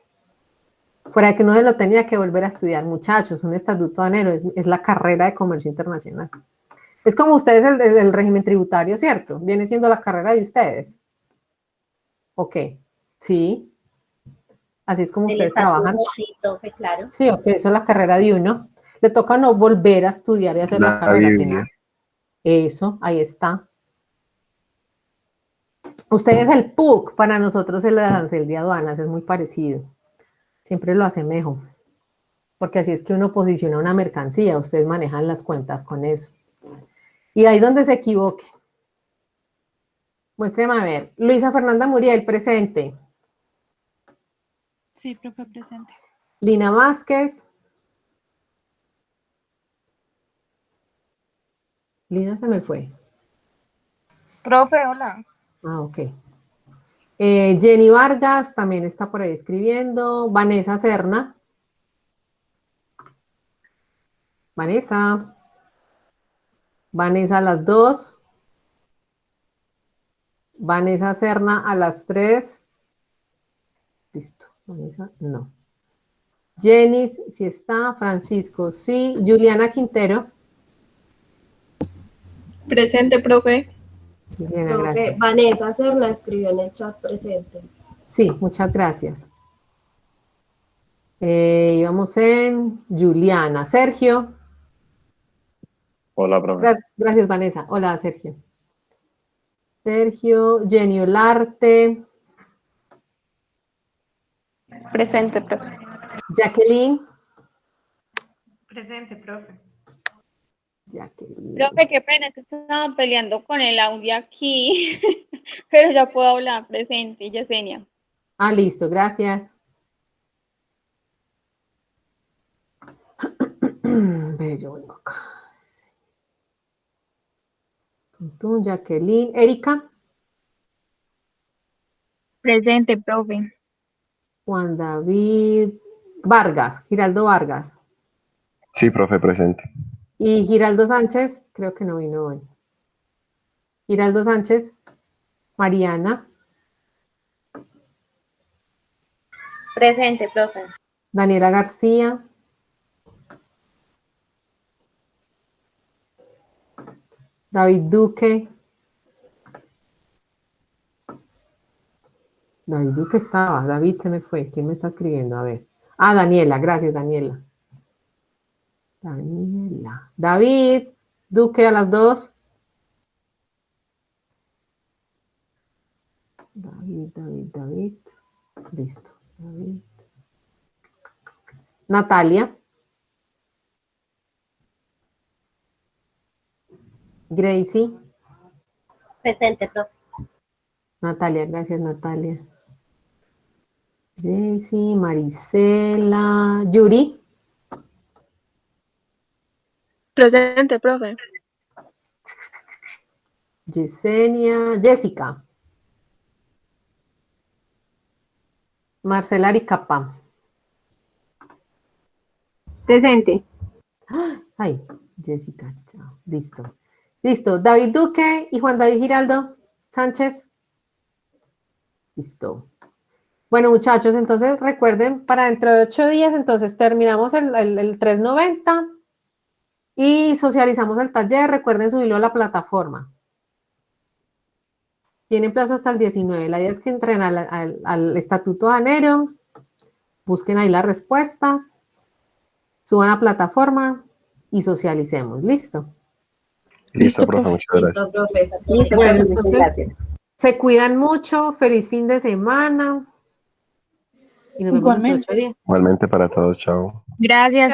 Speaker 1: Fuera de que uno se lo tenía que volver a estudiar, muchachos. Un estatuto aduanero es la carrera de comercio internacional. Es como ustedes el régimen tributario, ¿cierto? Viene siendo la carrera de ustedes. Ok, sí. Así es como ustedes trabajan.
Speaker 3: Sí, profe, claro.
Speaker 1: Sí, ok, eso es la carrera de uno. Le toca no volver a estudiar y hacer la carrera. Tenaz. Eso, ahí está. Ustedes el PUC, para nosotros el arancel de aduanas es muy parecido. Siempre lo asemejo. porque así es que uno posiciona una mercancía, ustedes manejan las cuentas con eso. Y ahí donde se equivoque. Muéstrame a ver. Luisa Fernanda Muriel, presente.
Speaker 9: Sí, profe, presente.
Speaker 1: Lina Vázquez. Lina se me fue.
Speaker 10: Profe, hola.
Speaker 1: Ah, ok. Jenny Vargas también está por ahí escribiendo. Vanessa Serna. Vanessa. Vanessa a las 2. Vanessa Serna a las 3. Listo. Vanessa, no. Jenny, sí está. Francisco, sí. Juliana Quintero.
Speaker 14: Presente, profe.
Speaker 1: Juliana, gracias.
Speaker 15: Vanessa Serna escribió en el chat presente.
Speaker 1: Sí, muchas gracias. Íbamos en Juliana. Sergio.
Speaker 16: Hola, profe.
Speaker 1: Gracias, Vanessa. Hola, Sergio. Sergio, Jenny Olarte.
Speaker 8: Presente, profe.
Speaker 1: Jacqueline.
Speaker 5: Presente, profe.
Speaker 1: Jacqueline.
Speaker 17: Profe, qué pena, es que estaban peleando con el audio aquí, pero ya puedo hablar, presente, Yesenia.
Speaker 1: Ah, listo, gracias. Ve, yo vengo acá. Tú, Jacqueline. Erika.
Speaker 11: Presente, profe.
Speaker 1: Juan David Vargas, Giraldo Vargas.
Speaker 7: Sí, profe, presente.
Speaker 1: Y Giraldo Sánchez, creo que no vino hoy. Giraldo Sánchez. Mariana.
Speaker 18: Presente, profe.
Speaker 1: Daniela García. David Duque. David Duque estaba. David se me fue. ¿Quién me está escribiendo? A ver. Ah, Daniela. Gracias, Daniela. Daniela. David Duque a las 2. David. Listo. David. Natalia. Gracie.
Speaker 3: Presente, profe.
Speaker 1: Natalia, gracias, Natalia. Gracie, Marisela. Yuri.
Speaker 14: Presente, profe.
Speaker 1: Yesenia. Jessica. Marcela Aricapa.
Speaker 4: Presente.
Speaker 1: Ay, Jessica, chao. Listo. Listo. David Duque y Juan David Giraldo Sánchez. Listo. Bueno, muchachos, entonces recuerden, para dentro de 8 días, entonces terminamos el 390 y socializamos el taller. Recuerden subirlo a la plataforma. Tienen plazo hasta el 19. La idea es que entren al Estatuto Adanero, busquen ahí las respuestas, suban a plataforma y socialicemos. ¿Listo?
Speaker 7: Listo, profe, muchas gracias.
Speaker 15: Listo, profe.
Speaker 3: Listo,
Speaker 1: Bueno,
Speaker 3: profe, muchas
Speaker 1: entonces,
Speaker 3: gracias.
Speaker 1: se cuidan mucho. Feliz fin de semana. Y nos vemos dentro de 8 días.
Speaker 7: Igualmente para todos, chao.
Speaker 11: Gracias.